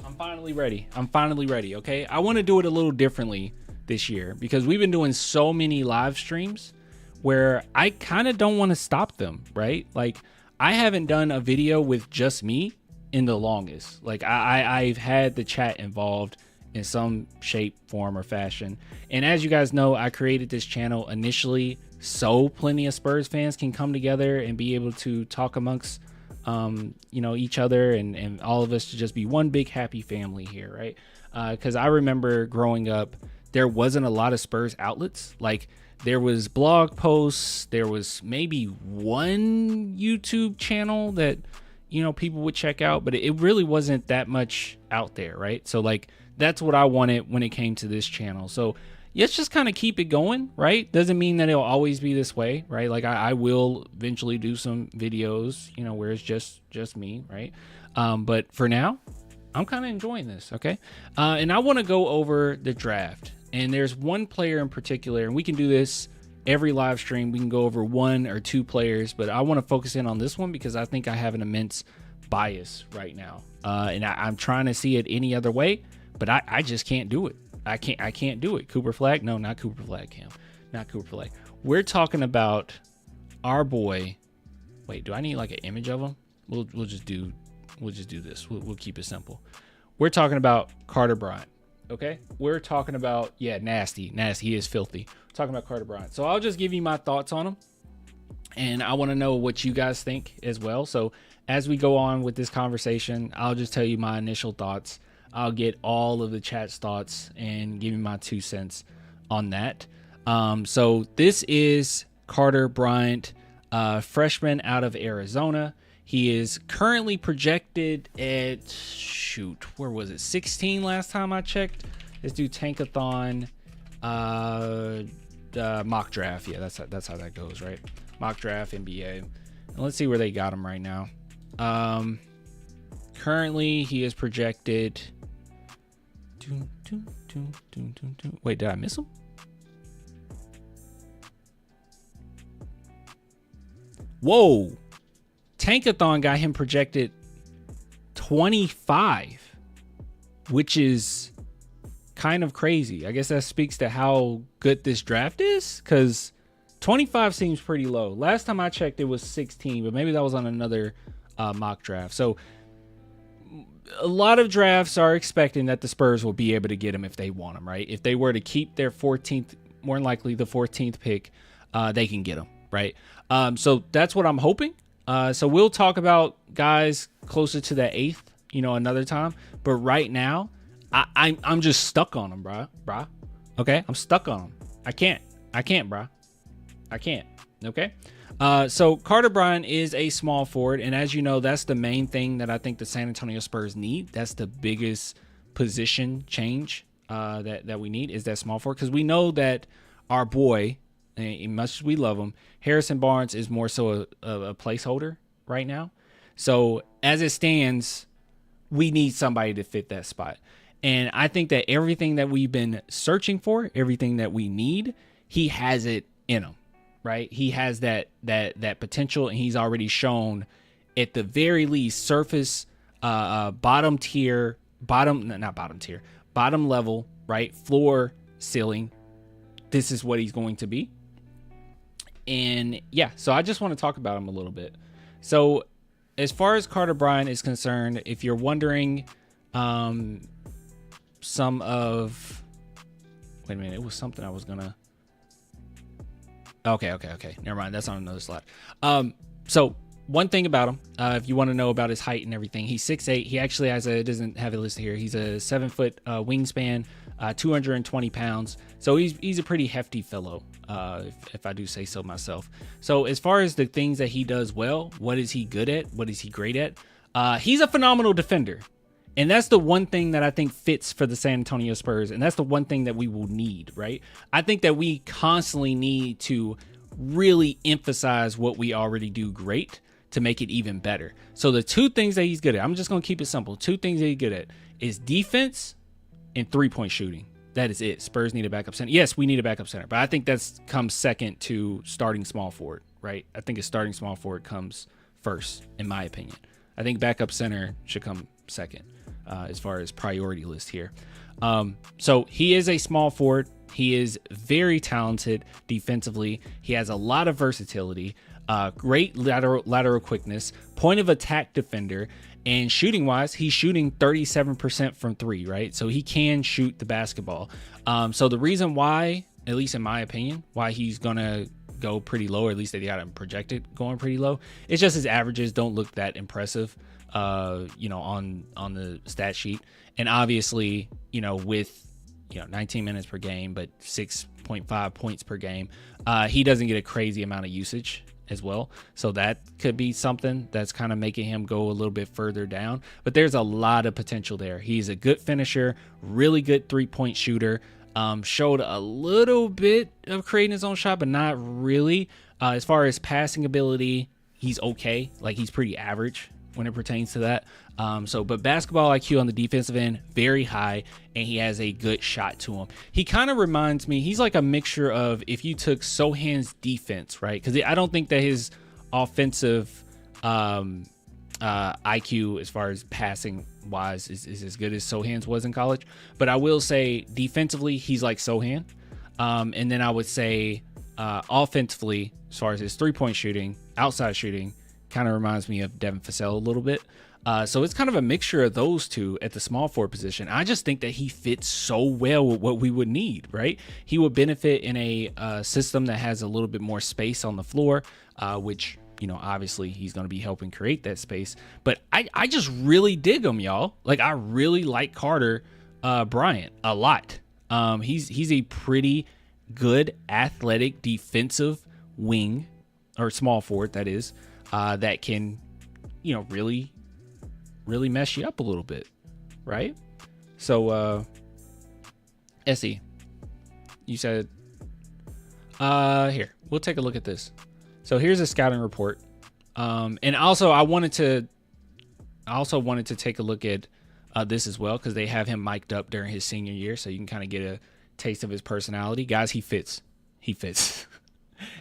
Speaker 1: I'm finally ready. Okay. I want to do it a little differently this year because we've been doing so many live streams where I kind of don't want to stop them, right? Like, I haven't done a video with just me in the longest. Like, I've had the chat involved in some shape, form, or fashion. And as you guys know, I created this channel initially so plenty of Spurs fans can come together and be able to talk amongst each other and all of us to just be one big happy family here, right? Because I remember growing up, there wasn't a lot of Spurs outlets. Like, there was blog posts, there was maybe one YouTube channel that people would check out, but it really wasn't that much out there, right? So like, that's what I wanted when it came to this channel. So let's just kind of keep it going, right? Doesn't mean that it'll always be this way, right? Like, I will eventually do some videos, where it's just me, right? But for now, I'm kind of enjoying this, okay? And I want to go over the draft. And there's one player in particular, and we can do this every live stream. We can go over one or two players, but I want to focus in on this one because I think I have an immense bias right now. And I'm trying to see it any other way, but I just can't do it. I can't do it. Cooper Flag? No, not Cooper Flag, Cam. Not Cooper Flag. We're talking about our boy. Wait, do I need like an image of him? We'll just do this. We'll keep it simple. We're talking about Carter Bryant. Okay? We're talking about, nasty. He is filthy. We're talking about Carter Bryant. So I'll just give you my thoughts on him. And I want to know what you guys think as well. So as we go on with this conversation, I'll just tell you my initial thoughts. I'll get all of the chat's thoughts and give you my 2 cents on that. So this is Carter Bryant, freshman out of Arizona. He is currently projected at, where was it? 16 last time I checked. Let's do Tankathon mock draft. Yeah, that's how that goes, right? Mock draft NBA. And let's see where they got him right now. Currently, he is projected. Wait, did I miss him? Whoa. Tankathon got him projected 25, which is kind of crazy. I guess that speaks to how good this draft is, because 25 seems pretty low. Last time I checked, it was 16, but maybe that was on another mock draft. So a lot of drafts are expecting that the Spurs will be able to get him if they want him, right? If they were to keep their 14th, more than likely the 14th pick, they can get him, right? So that's what I'm hoping. So we'll talk about guys closer to the 8th, another time. But right now, I'm just stuck on him, bruh. Okay, I'm stuck on him. I can't, bruh. I can't. Okay. So Carter Bryant is a small forward, and as you know, that's the main thing that I think the San Antonio Spurs need. That's the biggest position change that we need, is that small forward, because we know that our boy, as much as we love him, Harrison Barnes is more so a placeholder right now. So as it stands, we need somebody to fit that spot. And I think that everything that we've been searching for, everything that we need, he has it in him, right? He has that potential, and he's already shown, at the very least, surface, bottom level, right? Floor, ceiling. This is what he's going to be. And yeah, so I just want to talk about him a little bit. So as far as Carter Bryant is concerned, if you're wondering, some of, wait a minute, it was something I was gonna, okay, never mind, that's on another slide. So one thing about him, if you want to know about his height and everything, he's 6'8". He actually it doesn't have it listed here, he's a 7-foot wingspan, 220 pounds, so he's a pretty hefty fellow, if I do say so myself. So as far as the things that he does well, what is he good at, what is he great at, he's a phenomenal defender. And that's the one thing that I think fits for the San Antonio Spurs. And that's the one thing that we will need, right? I think that we constantly need to really emphasize what we already do great to make it even better. So the two things that he's good at, I'm just going to keep it simple. Two things that he's good at is defense and 3-point shooting. That is it. Spurs need a backup center. Yes, we need a backup center, but I think that's comes second to starting small forward, right? I think a starting small forward comes first, in my opinion. I think backup center should come second. As far as priority list here. So he is a small forward. He is very talented defensively. He has a lot of versatility, great lateral quickness, point of attack defender, and shooting wise, he's shooting 37% from 3, right? So he can shoot the basketball. So the reason why, at least in my opinion, why he's going to go pretty low, or at least they got him projected going pretty low, it's just his averages don't look that impressive. On the stat sheet, and obviously, with 19 minutes per game, but 6.5 points per game, he doesn't get a crazy amount of usage as well. So that could be something that's kind of making him go a little bit further down. But there's a lot of potential there. He's a good finisher, really good 3-point shooter. Showed a little bit of creating his own shot, but not really. As far as passing ability, he's okay. Like, he's pretty average when it pertains to that. But basketball IQ on the defensive end, very high, and he has a good shot to him. He kind of reminds me, he's like a mixture of, if you took Sohan's defense, right? Because I don't think that his offensive IQ, as far as passing wise, is as good as Sohan's was in college. But I will say defensively, he's like Sohan. And then I would say offensively, as far as his 3-point shooting, outside shooting, kind of reminds me of Devin Vassell a little bit. So it's kind of a mixture of those two at the small forward position. I just think that he fits so well with what we would need, right? He would benefit in a system that has a little bit more space on the floor, which, obviously he's going to be helping create that space. But I just really dig him, y'all. Like, I really like Carter Bryant a lot. He's a pretty good athletic defensive wing, or small forward, that is. That can, really mess you up a little bit, right? So, Essie, you said, here, we'll take a look at this. So here's a scouting report. And also I also wanted to take a look at this as well, because they have him mic'd up during his senior year, so you can kind of get a taste of his personality. Guys, he fits.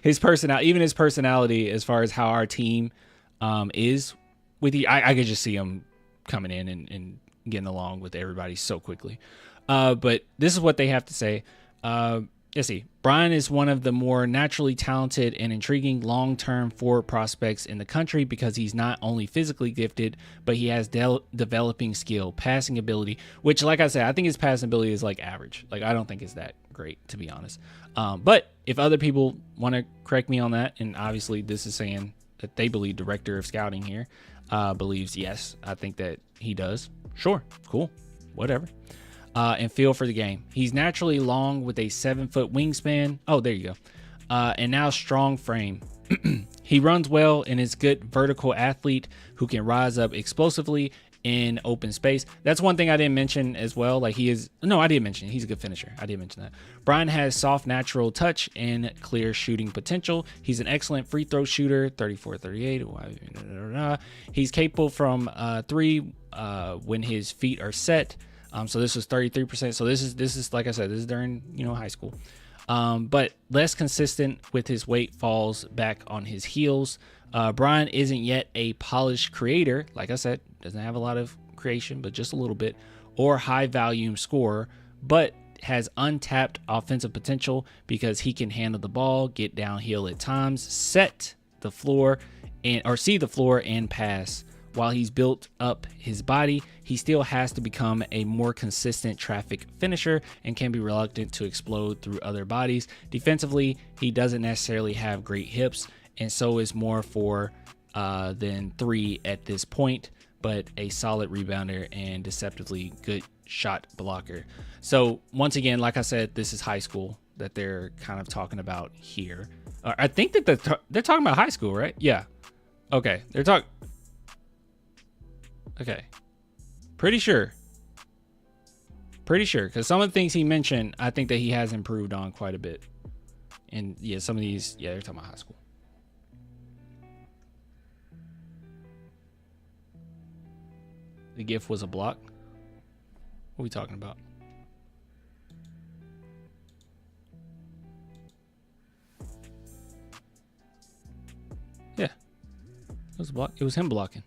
Speaker 1: His personality, even his personality, as far as how our team is with you. I could just see him coming in and getting along with everybody so quickly. But this is what they have to say. Let's see. Bryant is one of the more naturally talented and intriguing long-term forward prospects in the country because he's not only physically gifted, but he has developing skill, passing ability, which, like I said, I think his passing ability is like average. Like, I don't think it's that great, to be honest. But if other people want to correct me on that, and obviously this is saying that they believe director of scouting here believes, yes, I think that he does. Sure. Cool. Whatever. And feel for the game. He's naturally long with a 7-foot wingspan. Oh, there you go. And now strong frame. He runs well and is good vertical athlete who can rise up explosively in open space. That's one thing I didn't mention as well. Like I didn't mention he's a good finisher. I didn't mention that. Brian has soft, natural touch and clear shooting potential. He's an excellent free throw shooter, 34-38. He's capable from 3 when his feet are set. So this was 33%. So this is like I said, this is during high school. But less consistent with his weight falls back on his heels. Brian isn't yet a polished creator. Like I said, doesn't have a lot of creation, but just a little bit, or high volume scorer, but has untapped offensive potential because he can handle the ball, get downhill at times, see the floor and pass. While he's built up his body, he still has to become a more consistent traffic finisher and can be reluctant to explode through other bodies. Defensively, he doesn't necessarily have great hips, and so is more 4 than 3 at this point, but a solid rebounder and deceptively good shot blocker. So once again, like I said, this is high school that they're kind of talking about here. I think that they're talking about high school, right? Yeah. Okay. Okay. Pretty sure. Because some of the things he mentioned, I think that he has improved on quite a bit. And yeah, some of these, they're talking about high school. The gift was a block. What are we talking about? Yeah. It was a block. It was him blocking.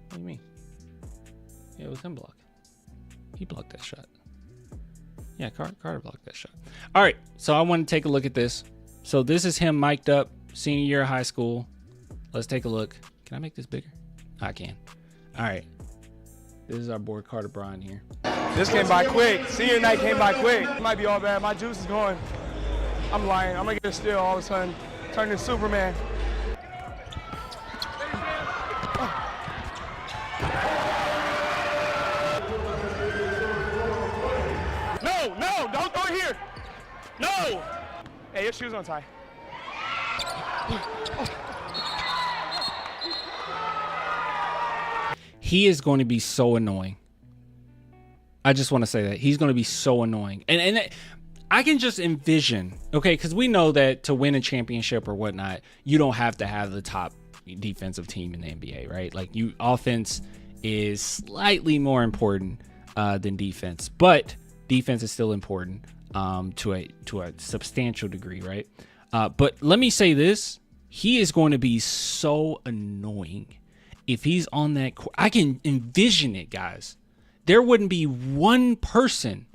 Speaker 1: What do you mean? Yeah, it was him blocking. He blocked that shot. Yeah, Carter blocked that shot. All right, so I want to take a look at this. So this is him mic'd up, senior year of high school. Let's take a look. Can I make this bigger? I can. All right. This is our boy Carter Bryant here.
Speaker 5: This came by quick. Senior night came by quick. It might be all bad. My juice is going. I'm lying. I'm going to get a steal all of a sudden. Turn into Superman. No, don't throw it here. No. Hey, your shoes untie.
Speaker 1: He is going to be so annoying. I just want to say that he's going to be so annoying. And I can just envision, okay, because we know that to win a championship or whatnot, you don't have to have the top defensive team in the NBA, right? Like, offense is slightly more important than defense, but defense is still important to a substantial degree, right? But let me say this: he is going to be so annoying if he's on that court. I can envision it, guys. There wouldn't be one person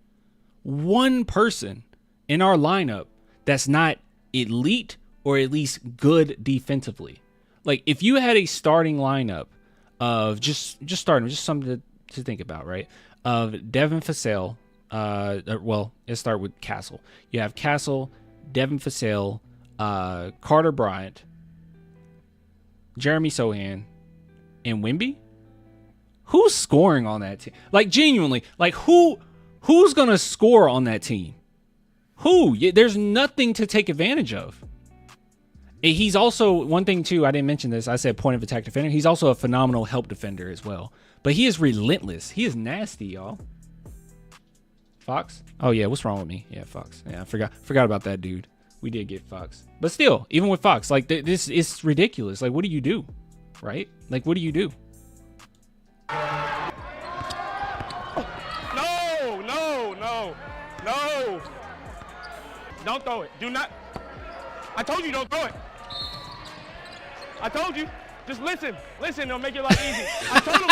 Speaker 1: in our lineup that's not elite or at least good defensively. Like, if you had a starting lineup of just something to think about, right? Of Devin Vassell, let's start with Castle. You have Castle, Devin Vassell, Carter Bryant, Jeremy Sohan, and Wemby. Who's scoring on that team? Like, genuinely, like who's gonna score on that team? Who? There's nothing to take advantage of. He's also, one thing too, I didn't mention this, I said point of attack defender. He's also a phenomenal help defender as well. But he is relentless. He is nasty, y'all. Fox? Oh yeah, what's wrong with me? Yeah, Fox. Yeah, I forgot about that dude. We did get Fox. But still, even with Fox, like, this is ridiculous. Like, what do you do? Right? Like, what do you do?
Speaker 5: No. Don't throw it. Do not. I told you don't throw it. I told you. Just listen. Listen, it'll make your life easy. I told him.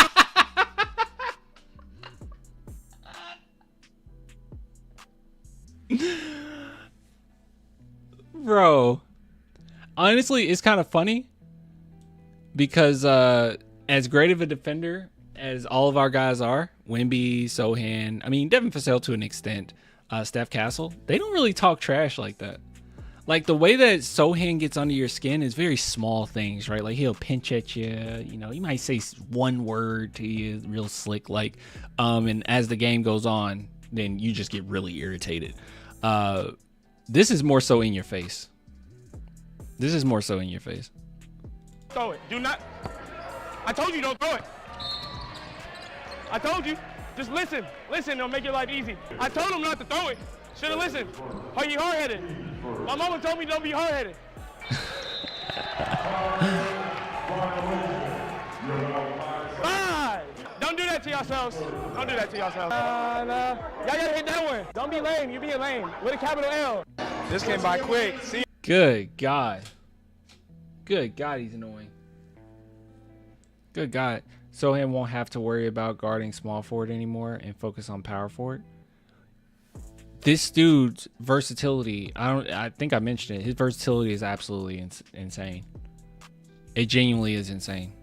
Speaker 1: Bro, honestly, it's kind of funny because as great of a defender as all of our guys are, Wemby, Sohan, I mean, Devin Vassell to an extent, Steph Castle, they don't really talk trash like that. Like the way that Sohan gets under your skin is very small things, right? Like he'll pinch at you, you know, he might say one word to you real slick, like, and as the game goes on, then you just get really irritated. This is more so in your face. This is more so in your face.
Speaker 5: Throw it. Do not. I told you don't throw it. I told you. Just listen. Listen, it'll make your life easy. I told him not to throw it. Should have listened. Are you hard-headed? My mama told me don't be hard-headed. Don't do that to yourselves. Don't do that to yourselves. Y'all gotta hit that one. Don't be lame. You're being lame. With a capital L. This came by quick. See?
Speaker 1: Good God. Good God, he's annoying. Good God. Sohan won't have to worry about guarding small forward anymore and focus on power forward. This dude's versatility, I think I mentioned it. His versatility is absolutely insane. It genuinely is insane.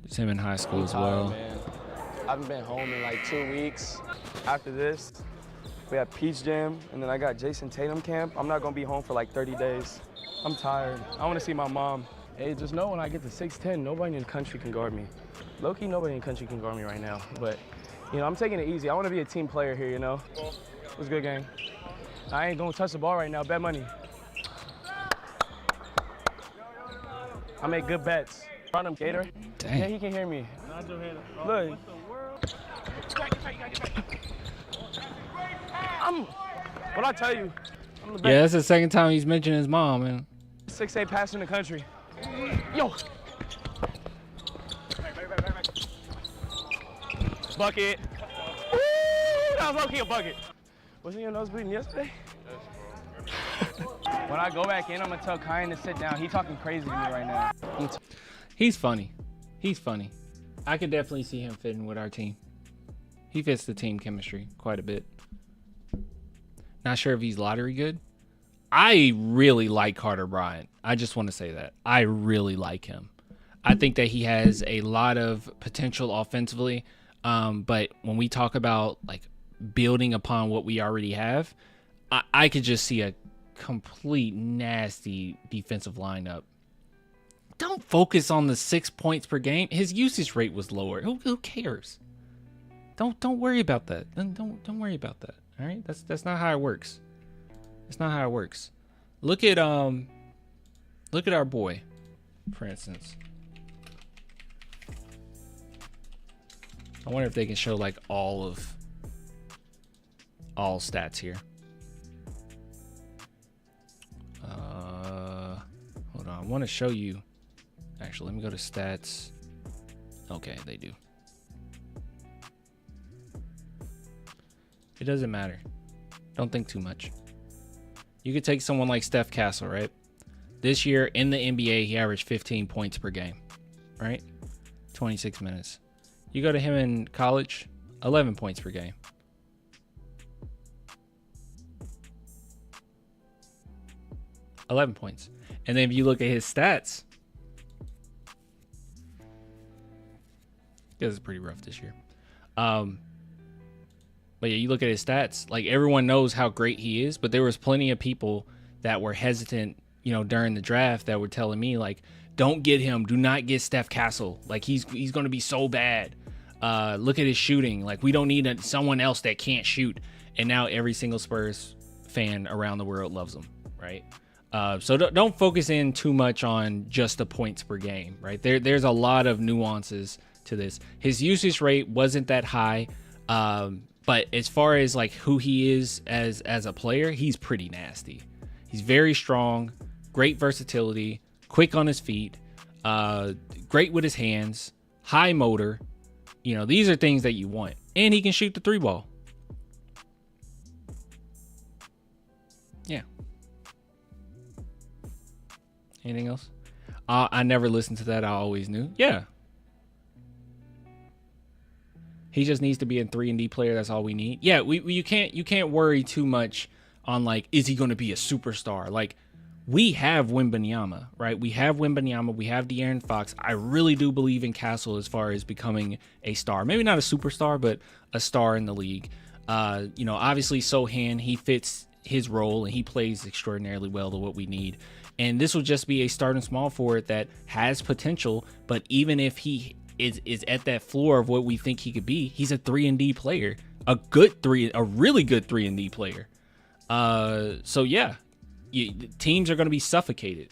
Speaker 1: It's him in high school as well.
Speaker 5: Man. I haven't been home in like 2 weeks. After this, we have Peach Jam, and then I got Jason Tatum camp. I'm not gonna be home for like 30 days. I'm tired. I wanna see my mom. Hey, just know when I get to 6'10", nobody in the country can guard me. Low-key, nobody in the country can guard me right now. But, you know, I'm taking it easy. I wanna be a team player here, you know? It was a good game. I ain't gonna touch the ball right now, bet money. I make good bets. Run him, Gator.
Speaker 1: Dang.
Speaker 5: Yeah, he can hear me. Look. What I tell you, I'm the best.
Speaker 1: Yeah, that's the second time he's mentioned his mom, man.
Speaker 5: 6'8" passer in the country. Yo. Bucket. Woo! That was low-key a bucket. Wasn't your nose bleeding yesterday? When I go back in, I'm gonna tell Kyan to sit down. He's talking crazy to me right now.
Speaker 1: He's funny. He's funny. I could definitely see him fitting with our team. He fits the team chemistry quite a bit. Not sure if he's lottery good. I really like Carter Bryant. I just want to say that. I really like him. I think that he has a lot of potential offensively. But when we talk about like building upon what we already have, I could just see a complete nasty defensive lineup. Don't focus on the 6 points per game. His usage rate was lower. Who cares? Don't worry about that. Don't worry about that. All right? That's not how it works. It's not how it works. Look at our boy, for instance. I wonder if they can show like all stats here. Hold on. I want to show you. Actually, let me go to stats. Okay, they do. It doesn't matter. Don't think too much. You could take someone like Steph Castle, right? This year in the NBA, he averaged 15 points per game, right? 26 minutes. You go to him in college, 11 points per game. $11 points. And then if you look at his stats, because it's pretty rough this year. But yeah, you look at his stats, like everyone knows how great he is, but there was plenty of people that were hesitant, you know, during the draft that were telling me like, don't get him. Do not get Steph Castle. Like he's going to be so bad. Look at his shooting. Like we don't need someone else that can't shoot. And now every single Spurs fan around the world loves him, right? So don't focus in too much on just the points per game, right? There's a lot of nuances to this. His usage rate wasn't that high. But as far as like who he is as a player, he's pretty nasty. He's very strong, great versatility, quick on his feet, great with his hands, high motor. You know, these are things that you want. And he can shoot the 3-ball. Yeah. Anything else? I never listened to that. I always knew. Yeah. He just needs to be a 3-and-D player. That's all we need. Yeah, you can't worry too much on, like, is he going to be a superstar? Like, we have Wembanyama, right? We have Wembanyama. We have De'Aaron Fox. I really do believe in Castle as far as becoming a star. Maybe not a superstar, but a star in the league. Obviously Sohan, he fits his role and he plays extraordinarily well to what we need. And this will just be a starting small forward that has potential, but even if he is at that floor of what we think he could be, he's a 3-and-D player, a really good 3-and-D player. So yeah, teams are going to be suffocated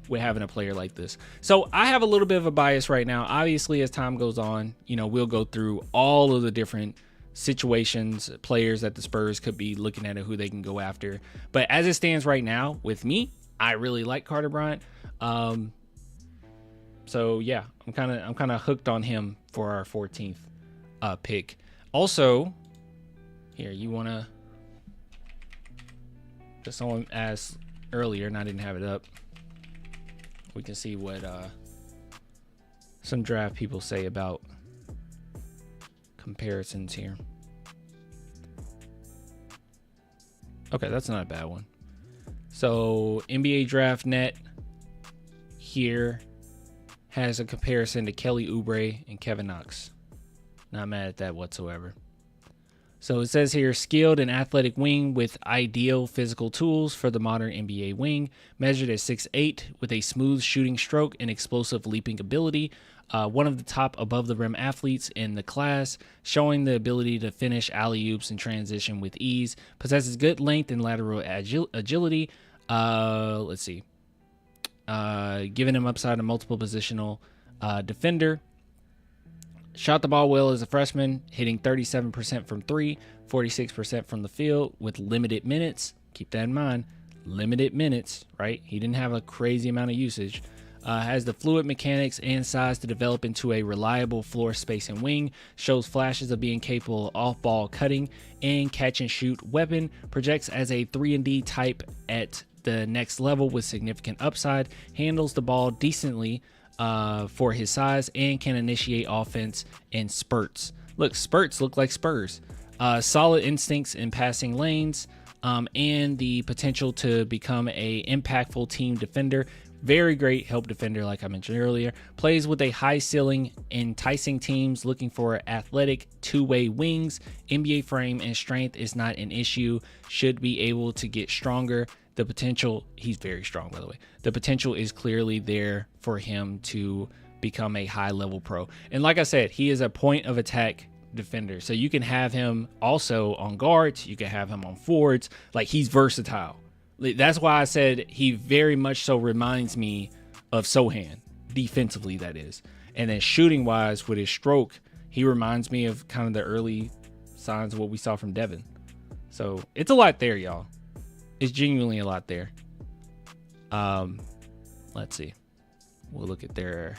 Speaker 1: with having a player like this. So I have a little bit of a bias right now. Obviously, as time goes on, we'll go through all of the different situations, players that the Spurs could be looking at and who they can go after. But as it stands right now, with me, I really like Carter Bryant. So yeah, I'm kind of hooked on him for our 14th pick. Also, here, you want to, just someone asked earlier and I didn't have it up. We can see what some draft people say about comparisons here. Okay, that's not a bad one. So NBA Draft Net here has a comparison to Kelly Oubre and Kevin Knox. Not mad at that whatsoever. So it says here, skilled and athletic wing with ideal physical tools for the modern NBA wing, measured at 6'8", with a smooth shooting stroke and explosive leaping ability. One of the top above the rim athletes in the class, showing the ability to finish alley-oops and transition with ease. Possesses good length and lateral agility. Let's see. Giving him upside to multiple positional defender. Shot the ball well as a freshman, hitting 37% from 3, 46% from the field with limited minutes. Keep that in mind. Limited minutes, right? He didn't have a crazy amount of usage. Has the fluid mechanics and size to develop into a reliable floor spacing wing. Shows flashes of being capable of off-ball cutting and catch-and-shoot weapon. Projects as a 3-and-D type at the next level with significant upside. Handles the ball decently for his size and can initiate offense in spurts. Look, spurts look like Spurs. Solid instincts in passing lanes and the potential to become a impactful team defender. Very great help defender, like I mentioned earlier. Plays with a high ceiling, enticing teams looking for athletic two-way wings. NBA frame and strength is not an issue. Should be able to get stronger. The potential, he's very strong, by the way. The potential is clearly there for him to become a high-level pro. And like I said, he is a point of attack defender. So you can have him also on guards. You can have him on forwards. Like, he's versatile. That's why I said he very much so reminds me of Sohan, defensively, that is. And then shooting-wise, with his stroke, he reminds me of kind of the early signs of what we saw from Devin. So it's a lot there, y'all. It's genuinely a lot there. Let's see. We'll look at their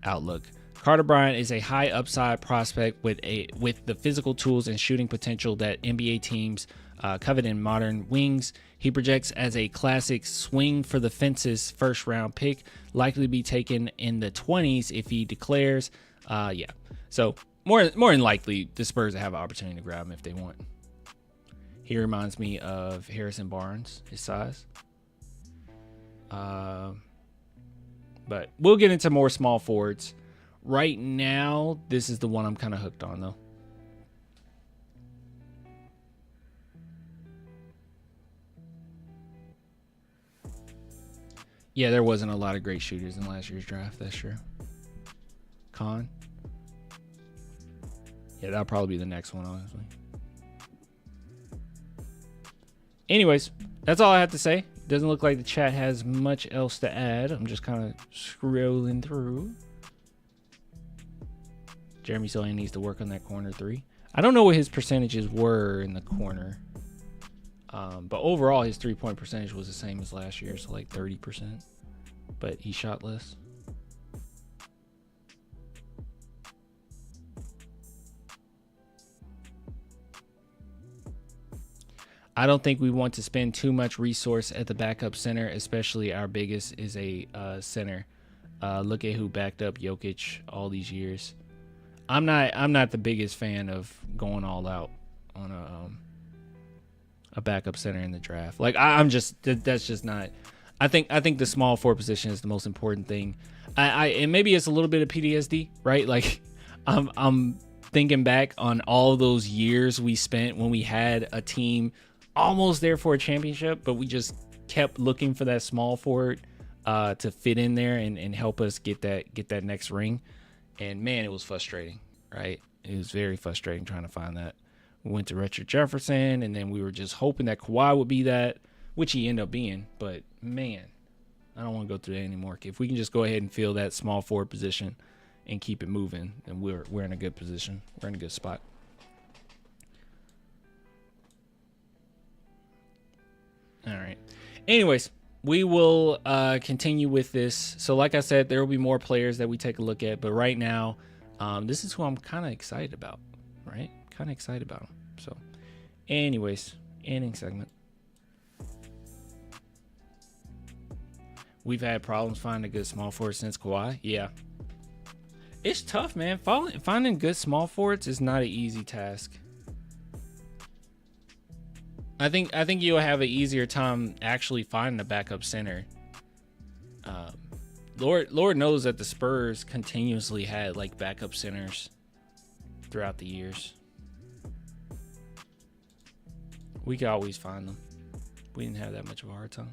Speaker 1: outlook. Carter Bryant is a high upside prospect with the physical tools and shooting potential that NBA teams covet in modern wings. He projects as a classic swing for the fences first round pick, likely to be taken in the 20s if he declares. Yeah. So more than likely, the Spurs have an opportunity to grab him if they want. He reminds me of Harrison Barnes, his size. But we'll get into more small forwards. Right now, this is the one I'm kind of hooked on, though. Yeah, there wasn't a lot of great shooters in last year's draft. That's true. Khan. Yeah, that'll probably be the next one, honestly. Anyways, that's all I have to say. Doesn't look like the chat has much else to add. I'm just kind of scrolling through. Jeremy Sohan needs to work on that corner three. I don't know what his percentages were in the corner. But overall, his three-point percentage was the same as last year, so like 30%. But he shot less. I don't think we want to spend too much resource at the backup center, especially our biggest is a center. Look at who backed up Jokic all these years. I'm not the biggest fan of going all out on a backup center in the draft. Like that's just not. I think the small forward position is the most important thing. And maybe it's a little bit of PTSD, right? Like I'm thinking back on all those years we spent when we had a team almost there for a championship, but we just kept looking for that small forward to fit in there and help us get that next ring. And man, it was frustrating, right? It was very frustrating trying to find that. We went to Richard Jefferson, and then we were just hoping that Kawhi would be that, which he ended up being. But man, I don't want to go through that anymore. If we can just go ahead and fill that small forward position and keep it moving, then we're in a good position. We're in a good spot. All right. Anyways, we will continue with this. So like I said, there will be more players that we take a look at. But right now, this is who I'm kind of excited about, right? Kind of excited about him. So anyways, ending segment. We've had problems finding a good small forward since Kawhi. Yeah. It's tough, man. Finding good small forwards is not an easy task. I think you'll have an easier time actually finding a backup center. Lord knows that the Spurs continuously had like backup centers throughout the years. We could always find them. We didn't have that much of a hard time.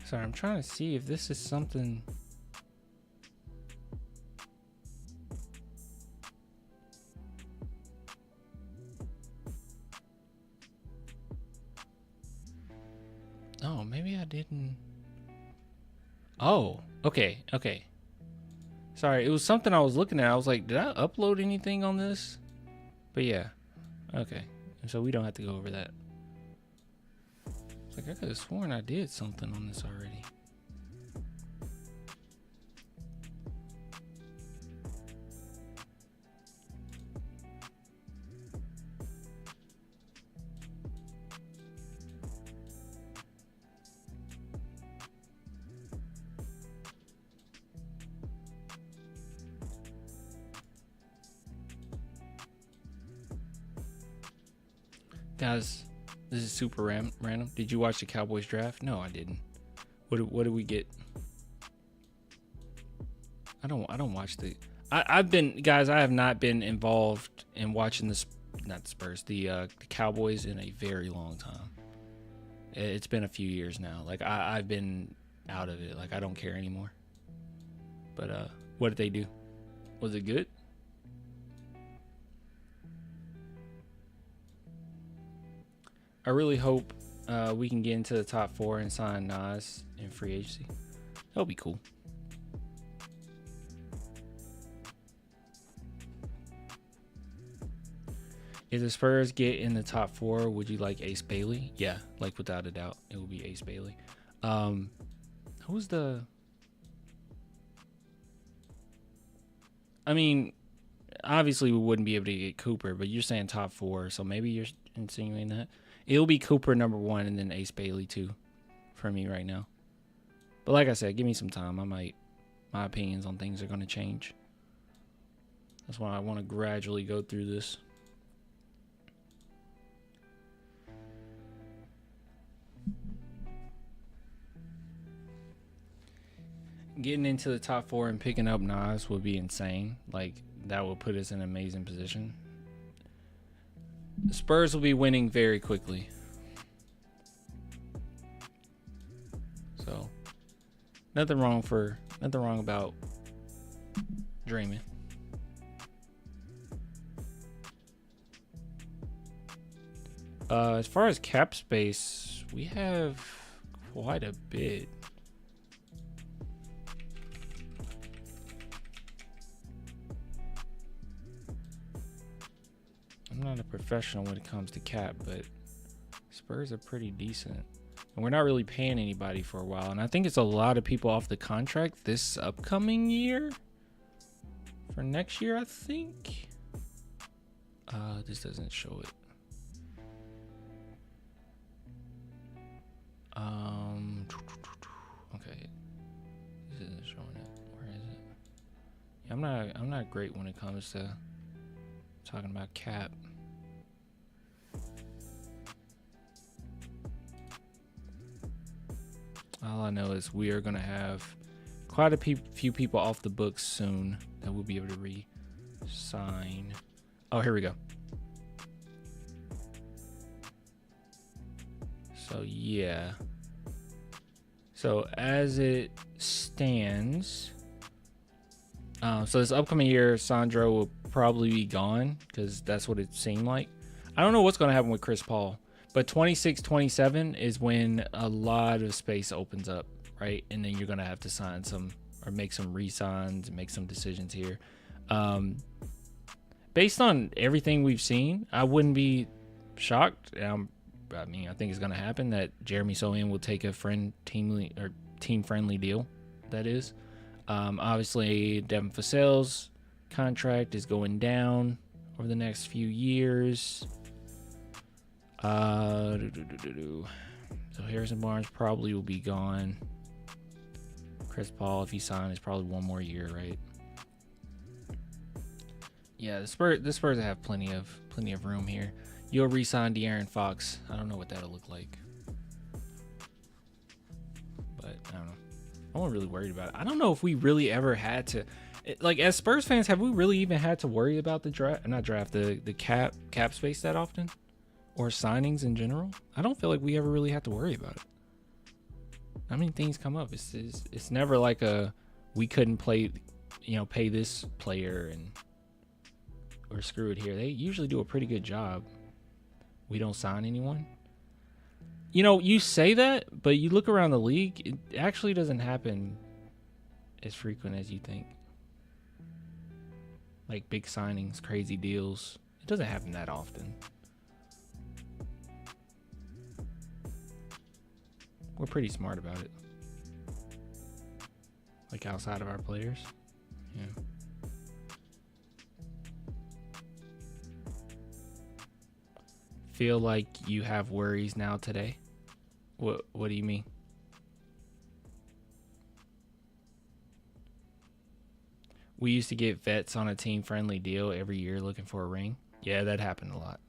Speaker 1: Sorry, I'm trying to see if this is something. Oh, maybe I didn't. Oh, okay. Sorry, it was something I was looking at. I was like, did I upload anything on this? But yeah, okay. And so we don't have to go over that. Like I could have sworn I did something on this already. Guys, this is super random. Did you watch the Cowboys draft? No, I didn't. What did we get? I don't watch the. I've been, guys. I have not been involved in watching not the Spurs, the Cowboys in a very long time. It's been a few years now. Like I've been out of it. Like I don't care anymore. But what did they do? Was it good? I really hope we can get into the top 4 and sign Nas in free agency. That'll be cool. If the Spurs get in the top 4, would you like Ace Bailey? Yeah, like without a doubt, it will be Ace Bailey. Who's the? I mean, obviously we wouldn't be able to get Cooper, but you're saying top 4, so maybe you're insinuating that. It'll be Cooper number 1 and then Ace Bailey 2 for me right now. But like I said, give me some time. My opinions on things are going to change. That's why I want to gradually go through this. getting into the top 4 and picking up Nas would be insane. Like, that would put us in an amazing position. The Spurs will be winning very quickly. So, nothing wrong about dreaming. As far as cap space, we have quite a bit. I'm not a professional when it comes to cap, but Spurs are pretty decent. And we're not really paying anybody for a while. And I think it's a lot of people off the contract this upcoming year. For next year, I think. This doesn't show it. Okay. This isn't showing it. Where is it? Yeah, I'm not great when it comes to talking about cap. All I know is we are going to have quite a few people off the books soon that we'll be able to re-sign. Oh, here we go. So, yeah. So, as it stands, so this upcoming year, Sandro will probably be gone because that's what it seemed like. I don't know what's going to happen with Chris Paul, but 26, 27 is when a lot of space opens up, right? And then you're going to have to sign some or make some re-signs and make some decisions here. Based on everything we've seen, I wouldn't be shocked. I mean, I think it's going to happen that Jeremy Sohan will take a team-friendly deal, that is. Obviously, Devin Vassell's contract is going down over the next few years. So Harrison Barnes probably will be gone. Chris Paul, if he signs, is probably one more year, right? Yeah, the Spurs have plenty of room here. You'll re-sign De'Aaron Fox. I don't know what that'll look like, but I don't know. I'm not really worried about it. I don't know if we really ever had to, like, as Spurs fans, have we really even had to worry about the the cap space that often, or signings in general? I don't feel like we ever really had to worry about it. I mean, things come up. It's never like we couldn't pay this player or screw it here. They usually do a pretty good job. We don't sign anyone. You say that, but you look around the league, it actually doesn't happen as frequent as you think. Like big signings, crazy deals. It doesn't happen that often. We're pretty smart about it. Like outside of our players. Yeah. Feel like you have worries now today? What do you mean? We used to get vets on a team-friendly deal every year looking for a ring. Yeah, that happened a lot.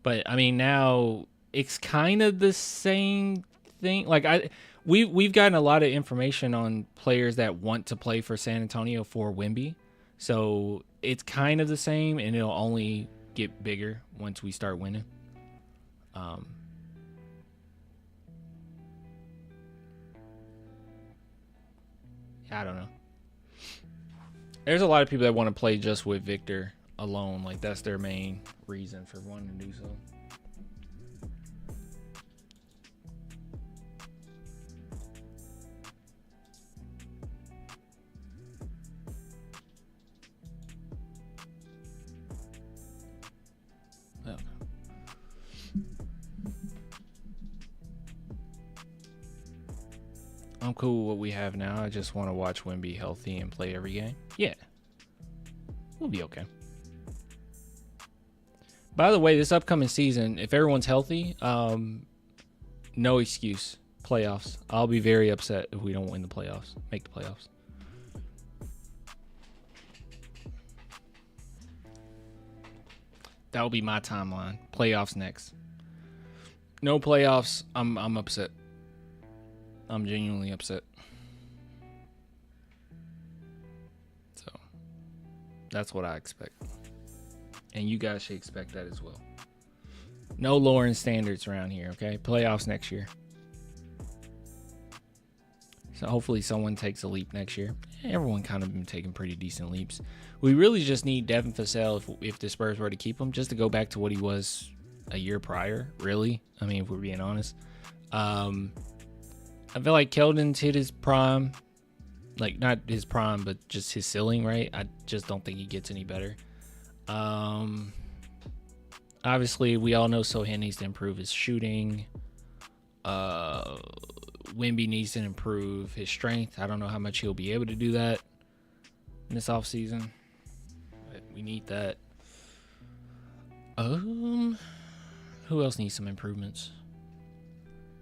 Speaker 1: But I mean, now it's kind of the same thing. Like we've gotten a lot of information on players that want to play for San Antonio for Wemby. So it's kind of the same, and it'll only get bigger once we start winning. I don't know. There's a lot of people that want to play just with Victor alone. Like, that's their main reason for wanting to do so. I'm cool with what we have now. I just want to watch Wemby healthy and play every game. Yeah. We'll be okay. By the way, this upcoming season, if everyone's healthy, no excuse. Playoffs. I'll be very upset if we don't win the playoffs. Make the playoffs. That will be my timeline. Playoffs next. No playoffs. I'm upset. I'm genuinely upset. That's what I expect. And you guys should expect that as well. No lowering standards around here, okay? Playoffs next year. So hopefully someone takes a leap next year. Everyone kind of been taking pretty decent leaps. We really just need Devin Vassell, if the Spurs were to keep him, just to go back to what he was a year prior, really. I mean, if we're being honest. I feel like Keldon's hit his prime. Like, not his prime, but just his ceiling, right? I just don't think he gets any better. Obviously, we all know Sohan needs to improve his shooting. Wemby needs to improve his strength. I don't know how much he'll be able to do that in this offseason. But we need that. Who else needs some improvements?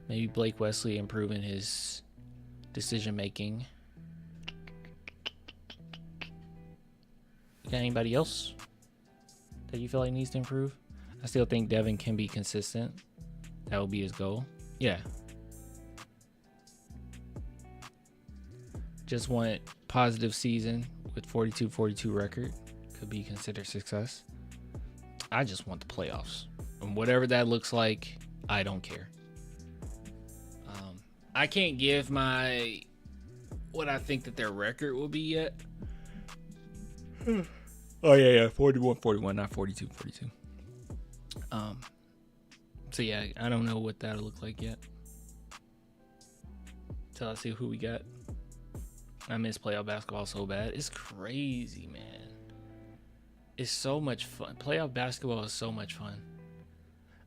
Speaker 1: Maybe Blake Wesley improving his decision making. Got anybody else that you feel like needs to improve? I still think Devin can be consistent. That will be his goal. Yeah. Just want positive season with 42-42 record. Could be considered success. I just want the playoffs. And whatever that looks like, I don't care. I can't give what I think that their record will be yet. Oh, yeah. 41-41, not 42-42. So, yeah, I don't know what that'll look like yet. Till I see who we got. I miss playoff basketball so bad. It's crazy, man. It's so much fun. Playoff basketball is so much fun.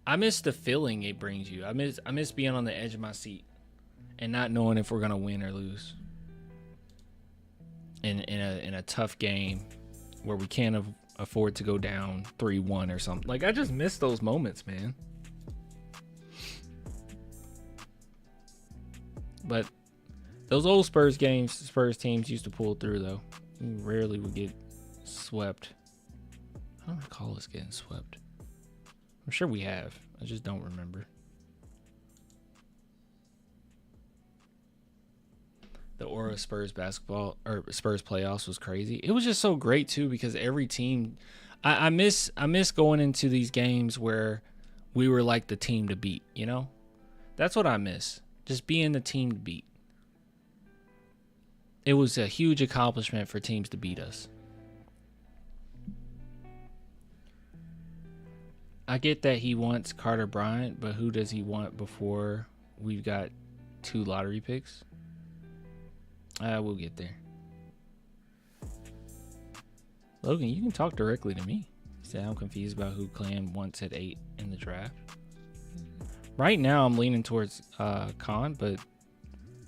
Speaker 1: I miss the feeling it brings you. I miss being on the edge of my seat and not knowing if we're gonna win or lose. In a tough game where we can't afford to go down 3-1 or something. Like, I just miss those moments, man. But those old Spurs games, Spurs teams used to pull through, though. We rarely would get swept. I don't recall us getting swept. I'm sure we have. I just don't remember. The aura of Spurs basketball or Spurs playoffs was crazy. It was just so great too because every team, I miss going into these games where we were like the team to beat. You know, that's what I miss. Just being the team to beat. It was a huge accomplishment for teams to beat us. I get that he wants Carter Bryant, but who does he want before we've got 2 lottery picks? We'll get there. Logan, you can talk directly to me. He said, I'm confused about who Clan wants at 8 in the draft. Right now, I'm leaning towards Khan, but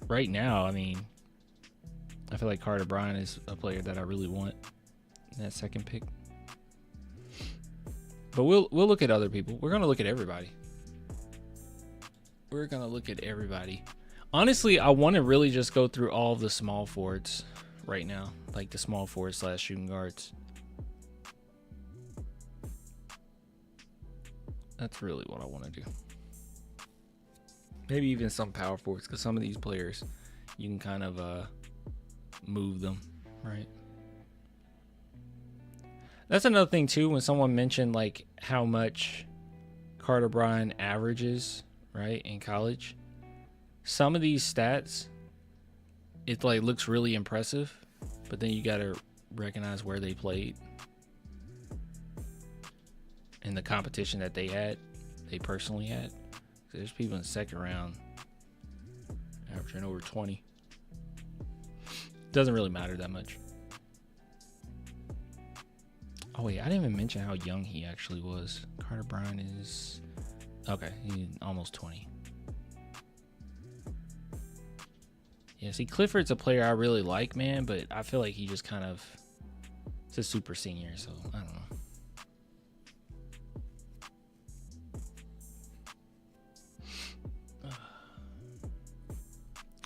Speaker 1: right now, I mean, I feel like Carter Bryant is a player that I really want in that second pick. But we'll look at other people. We're going to look at everybody. We're going to look at everybody. Honestly, I want to really just go through all of the small forwards right now. Like the small forward / shooting guards. That's really what I want to do. Maybe even some power forwards, because some of these players, you can kind of move them, right? That's another thing, too, when someone mentioned, like, how much Carter Bryant averages, right, in college. Some of these stats, it, like, looks really impressive, but then you got to recognize where they played and the competition that they personally had. So there's people in the second round averaging over 20. Doesn't really matter that much. Oh, wait, I didn't even mention how young he actually was. Carter Bryant is... Okay, he's almost 20. Yeah, see, Clifford's a player I really like, man, but I feel like he just kind of... It's a super senior, so I don't know.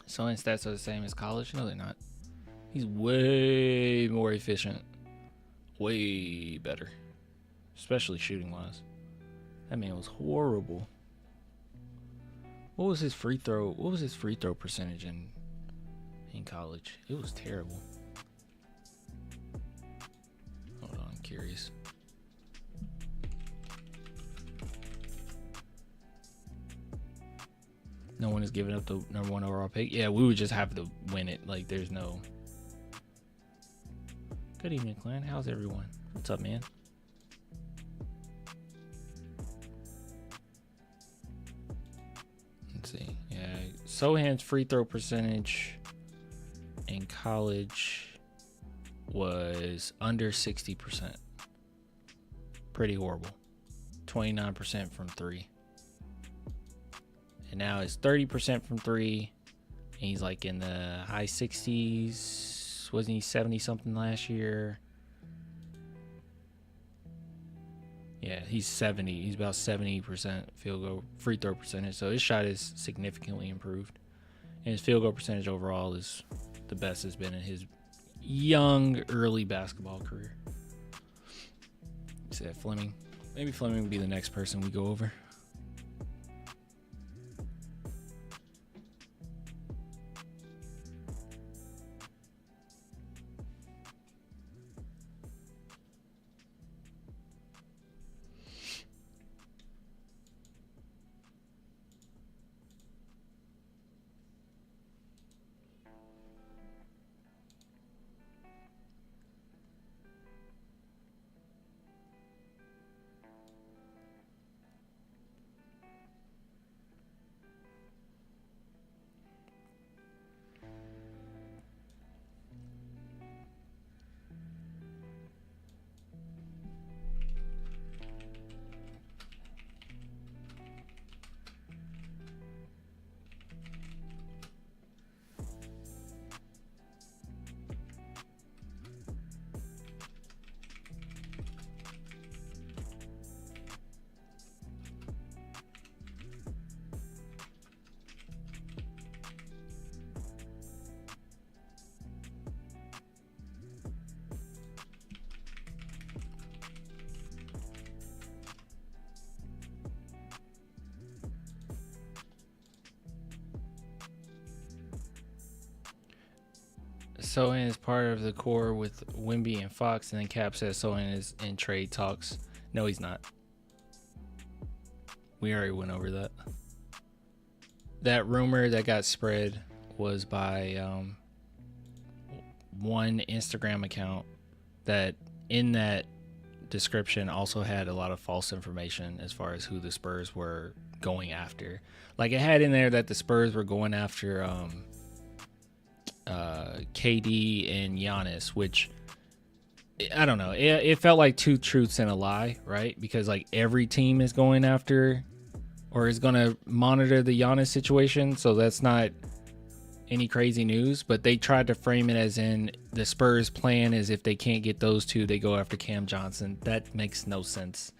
Speaker 1: So his stats are the same as college? No, they're not. He's way more efficient. Way better. Especially shooting-wise. That man was horrible. What was his free throw percentage in college? It was terrible. curious. No one is giving up the #1 overall pick. Yeah, we would just have to win it. Like, there's no. Good evening, Clan. How's everyone? What's up, man? Let's see. Yeah, Sohan's free throw percentage in college was under 60%. Pretty horrible. 29% from 3. And now it's 30% from 3. And he's like in the high 60s. Wasn't he 70 something last year? Yeah, he's 70. He's about 70% field goal free throw percentage. So his shot is significantly improved. And his field goal percentage overall is the best it's been in his young, early basketball career. See that Fleming? Maybe Fleming would be the next person we go over. Sohan is part of the core with Wemby and Fox, and then Cap says Sohan is in trade talks. No, he's not. We already went over that. That rumor that got spread was by one Instagram account that in that description also had a lot of false information as far as who the Spurs were going after. Like, it had in there that the Spurs were going after KD and Giannis, which I don't know. It felt like two truths and a lie, right? Because like every team is going after or is going to monitor the Giannis situation, so that's not any crazy news. But they tried to frame it as in the Spurs' plan is if they can't get those two, they go after Cam Johnson. That makes no sense.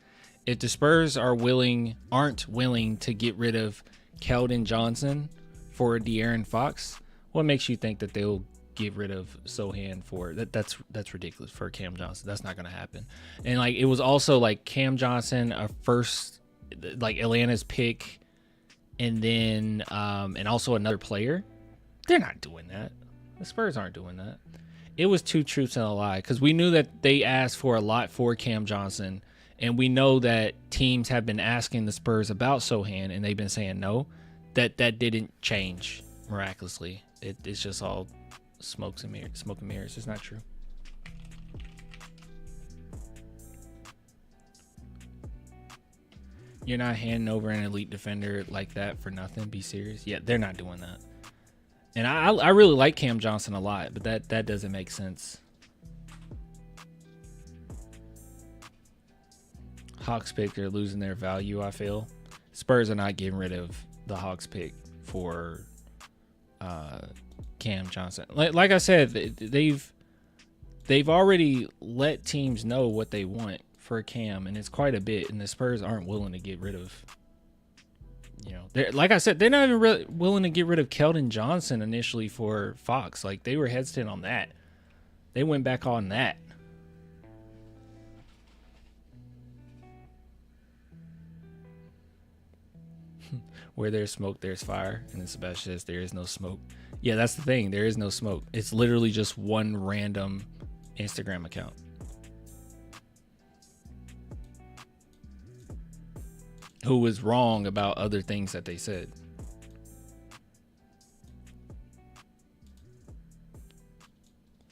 Speaker 1: If the Spurs aren't willing to get rid of Keldon Johnson for De'Aaron Fox, what makes you think that they'll get rid of Sohan for that? That's ridiculous for Cam Johnson. That's not going to happen. And like, it was also like Cam Johnson, a first, like Atlanta's pick, and then and also another player. They're not doing that. The Spurs aren't doing that. It was two truths and a lie, because we knew that they asked for a lot for Cam Johnson, and we know that teams have been asking the Spurs about Sohan, and they've been saying no. That didn't change miraculously. It's just all smoke and mirrors. It's not true. You're not handing over an elite defender like that for nothing. Be serious. Yeah, they're not doing that. And I really like Cam Johnson a lot, but that doesn't make sense. Hawks pick, they're losing their value, I feel. Spurs are not getting rid of the Hawks pick for Cam Johnson. Like I said, they've already let teams know what they want for Cam, and it's quite a bit, and the Spurs aren't willing to get rid of, like I said, they're not even really willing to get rid of Keldon Johnson initially for Fox. Like, they were hesitant on that. They went back on that. Where there's smoke, there's fire. And then Sebastian says there is no smoke. Yeah, that's the thing. There is no smoke. It's literally just one random Instagram account. who was wrong about other things that they said.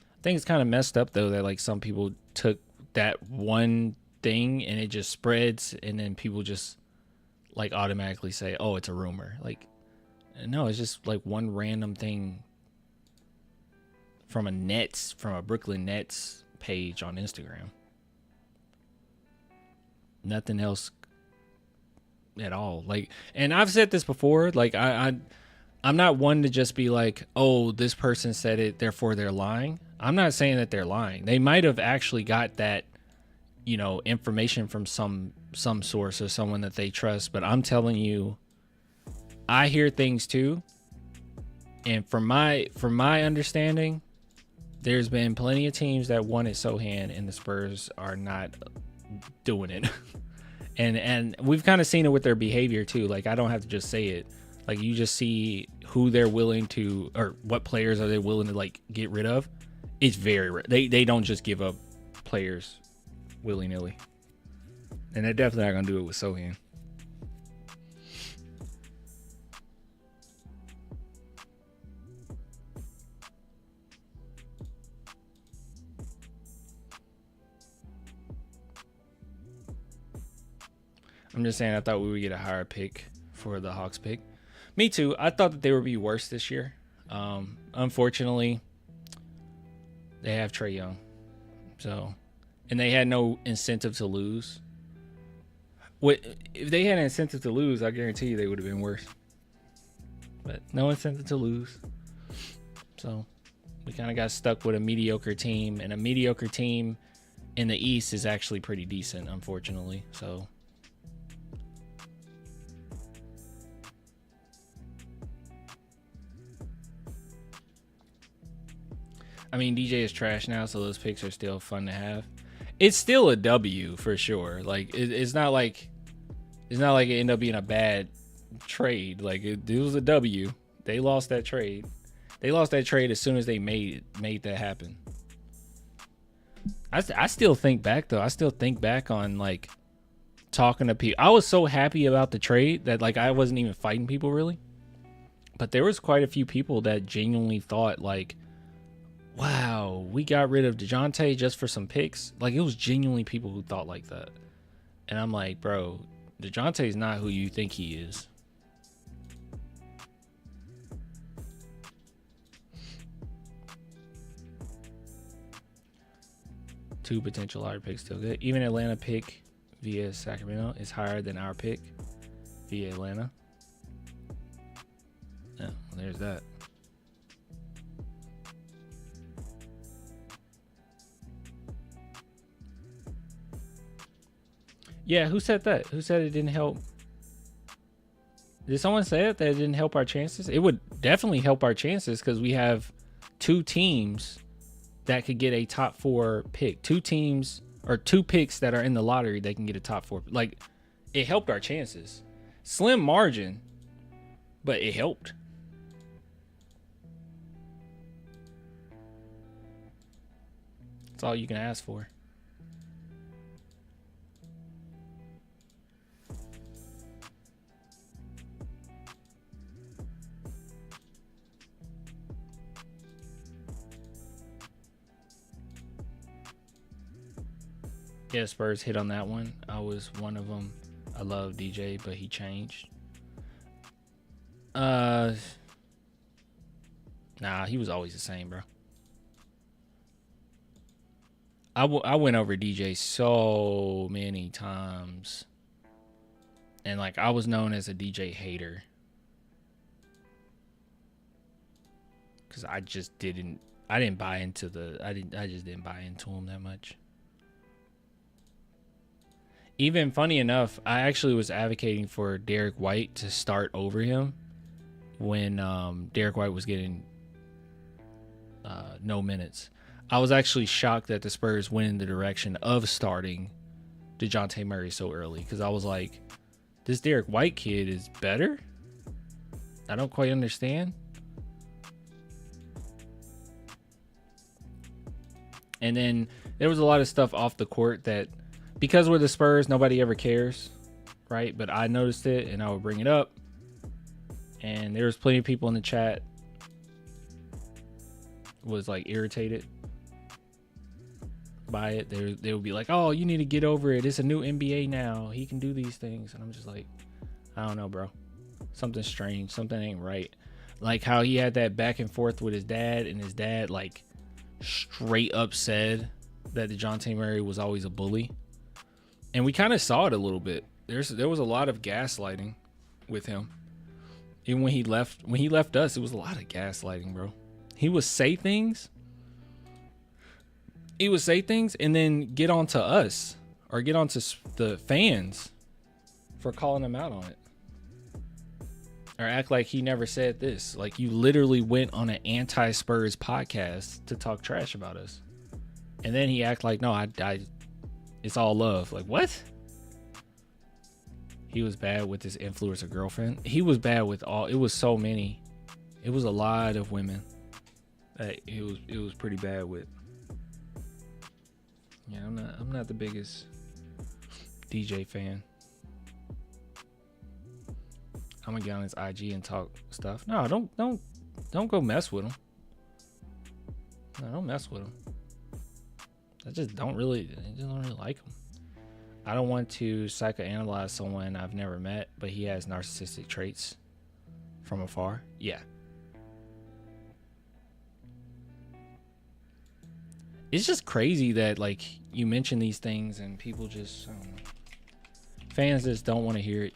Speaker 1: I think it's kind of messed up though that like some people took that one thing and it just spreads, and then people just like automatically say, oh, it's a rumor. Like, no, it's just like one random thing from a Brooklyn Nets page on Instagram. Nothing else at all. Like, and I've said this before, like I'm not one to just be like, oh, this person said it, therefore they're lying. I'm not saying that they're lying. They might have actually got that, you know, information from some source or someone that they trust, but I'm telling you, I hear things too. And from my understanding, there's been plenty of teams that wanted Sohan and the Spurs are not doing it. and we've kind of seen it with their behavior too. Like, I don't have to just say it. Like, you just see who they're willing to, or what players are they willing to like get rid of. It's very rare. They don't just give up players willy-nilly. And they're definitely not going to do it with Sohan. I'm just saying, I thought we would get a higher pick for the Hawks pick. Me too. I thought that they would be worse this year. Unfortunately, they have Trae Young. So, and they had no incentive to lose. If they had an incentive to lose, I guarantee you they would have been worse. But no incentive to lose. So, we kind of got stuck with a mediocre team. And a mediocre team in the East is actually pretty decent, unfortunately. So, I mean, DJ is trash now, so those picks are still fun to have. It's still a W for sure. Like, it's not like it ended up being a bad trade. Like, it was a W. They lost that trade. They lost that trade as soon as they made that happen. I still think back though. I still think back on like talking to people. I was so happy about the trade that like I wasn't even fighting people really. But there was quite a few people that genuinely thought like, wow, we got rid of DeJounte just for some picks. Like, it was genuinely people who thought like that. And I'm like, bro, DeJounte is not who you think he is. Two potential higher picks still good. Even Atlanta pick via Sacramento is higher than our pick via Atlanta. Yeah, well, there's that. Yeah, who said that? Who said it didn't help? Did someone say it that it didn't help our chances? It would definitely help our chances because we have two teams that could get a top 4 pick. Two teams or 2 picks that are in the lottery that can get a top 4. Like, it helped our chances. Slim margin, but it helped. That's all you can ask for. Yeah, Spurs hit on that one. I was one of them. I love DJ, but he changed. Nah, he was always the same, bro. I went over DJ so many times. And like I was known as a DJ hater. Cause I just didn't buy into I just didn't buy into him that much. Even funny enough, I actually was advocating for Derek White to start over him when Derek White was getting no minutes. I was actually shocked that the Spurs went in the direction of starting DeJounte Murray so early because I was like, this Derek White kid is better? I don't quite understand. And then there was a lot of stuff off the court that, because we're the Spurs, nobody ever cares. right? But I noticed it, and I would bring it up. And there was plenty of people in the chat was like irritated by it. They would be like, "Oh, you need to get over it. It's a new NBA now. He can do these things." And I'm just like, I don't know, bro. Something's strange. Something ain't right. Like how he had that back and forth with his dad, and his dad like straight up said that DeJounte Murray was always a bully. And we kind of saw it a little bit. There was a lot of gaslighting with him. Even when he left us, it was a lot of gaslighting, bro. He would say things. And then get on to us or get on to the fans for calling him out on it. Or act like he never said this. Like you literally went on an anti-Spurs podcast to talk trash about us. And then he act like, no, it's all love. Like what? He was bad with his influencer girlfriend. He was bad with it was so many. It was a lot of women that it was pretty bad with. Yeah, I'm not the biggest DJ fan. I'm gonna get on his IG and talk stuff. No, don't go mess with him. No, don't mess with him. I just don't really like him. I don't want to psychoanalyze someone I've never met, but he has narcissistic traits from afar. Yeah. It's just crazy that like you mention these things and people just, I don't know. Fans just don't want to hear it.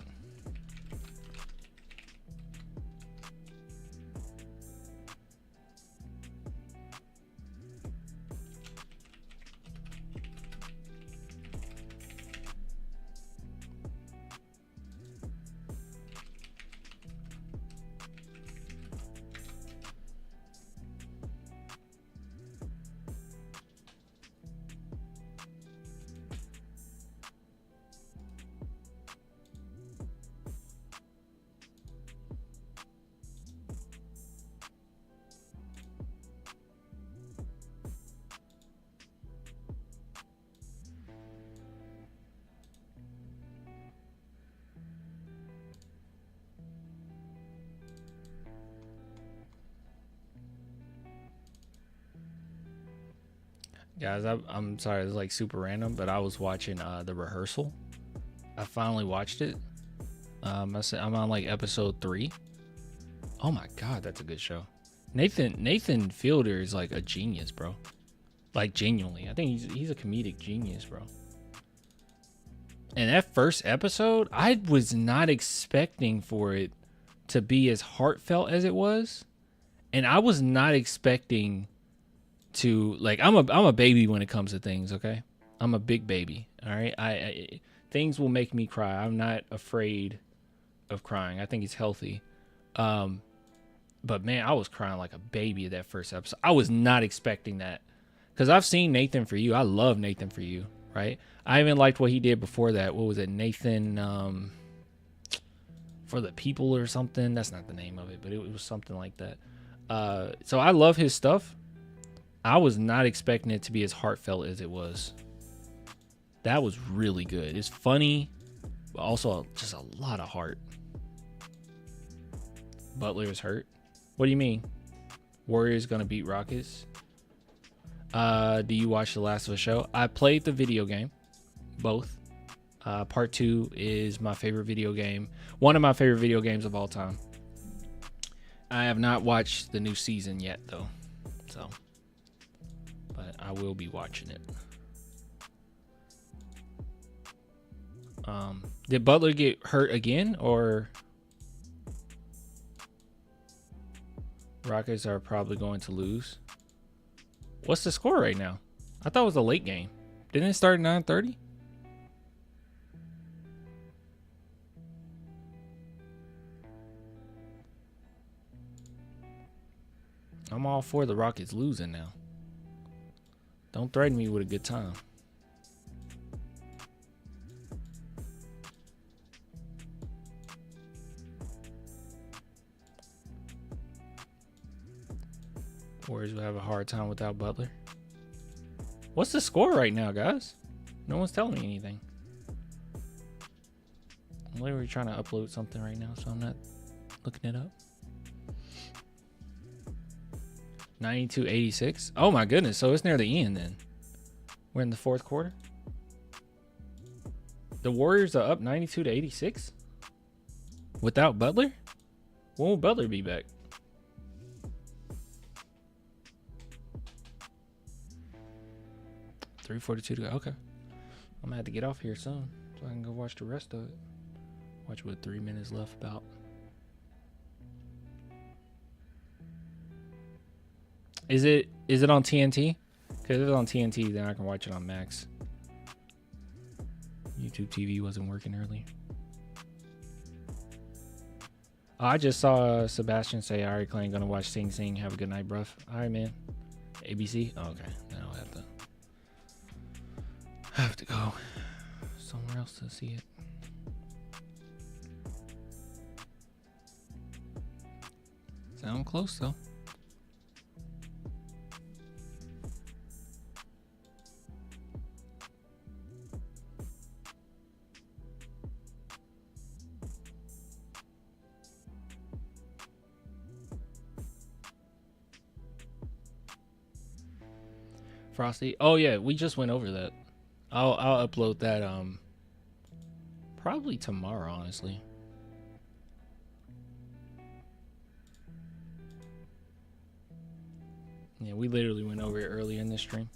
Speaker 1: Guys, I'm sorry, it's like super random, but I was watching The Rehearsal. I finally watched it. I'm on like episode 3. Oh my god, that's a good show. Nathan Fielder is like a genius, bro. Like genuinely, I think he's a comedic genius, bro. And that first episode, I was not expecting for it to be as heartfelt as it was, and I was not expecting to like I'm a baby when it comes to things, okay? I'm a big baby, all right? I things will make me cry. I'm not afraid of crying. I think it's healthy. But man, I was crying like a baby at that first episode. I was not expecting that. Cuz I've seen Nathan For You. I love Nathan For You, right? I even liked what he did before that. What was it? Nathan For the People or something. That's not the name of it, but it was something like that. So I love his stuff. I was not expecting it to be as heartfelt as it was. That was really good. It's funny, but also just a lot of heart. Butler is hurt. What do you mean? Warriors gonna beat Rockets? Do you watch The Last of Us show? I played the video game, both. Part 2 is my favorite video game. One of my favorite video games of all time. I have not watched the new season yet, though. So, but I will be watching it. Did Butler get hurt again, or Rockets are probably going to lose? What's the score right now? I thought it was a late game. Didn't it start at 9:30? I'm all for the Rockets losing now. Don't threaten me with a good time. Warriors will have a hard time without Butler. What's the score right now, guys? No one's telling me anything. I'm literally trying to upload something right now, so I'm not looking it up. 92-86. Oh my goodness. So it's near the end then. We're in the fourth quarter. The Warriors are up 92-86 without Butler. When will Butler be back? .342 to go. Okay. I'm gonna have to get off here soon so I can go watch the rest of it. Watch with 3 minutes left about. Is it on TNT? Because if it's on TNT, then I can watch it on Max. YouTube TV wasn't working earlier. Oh, I just saw Sebastian say, all right, Clay, gonna watch Sing Sing. Have a good night, bruv. All right, man. ABC? Oh, okay. Then I'll have to go somewhere else to see it. Sound close, though. Frosty. Oh yeah, we just went over that. I'll upload that probably tomorrow, honestly. Yeah, we literally went over it earlier in this stream.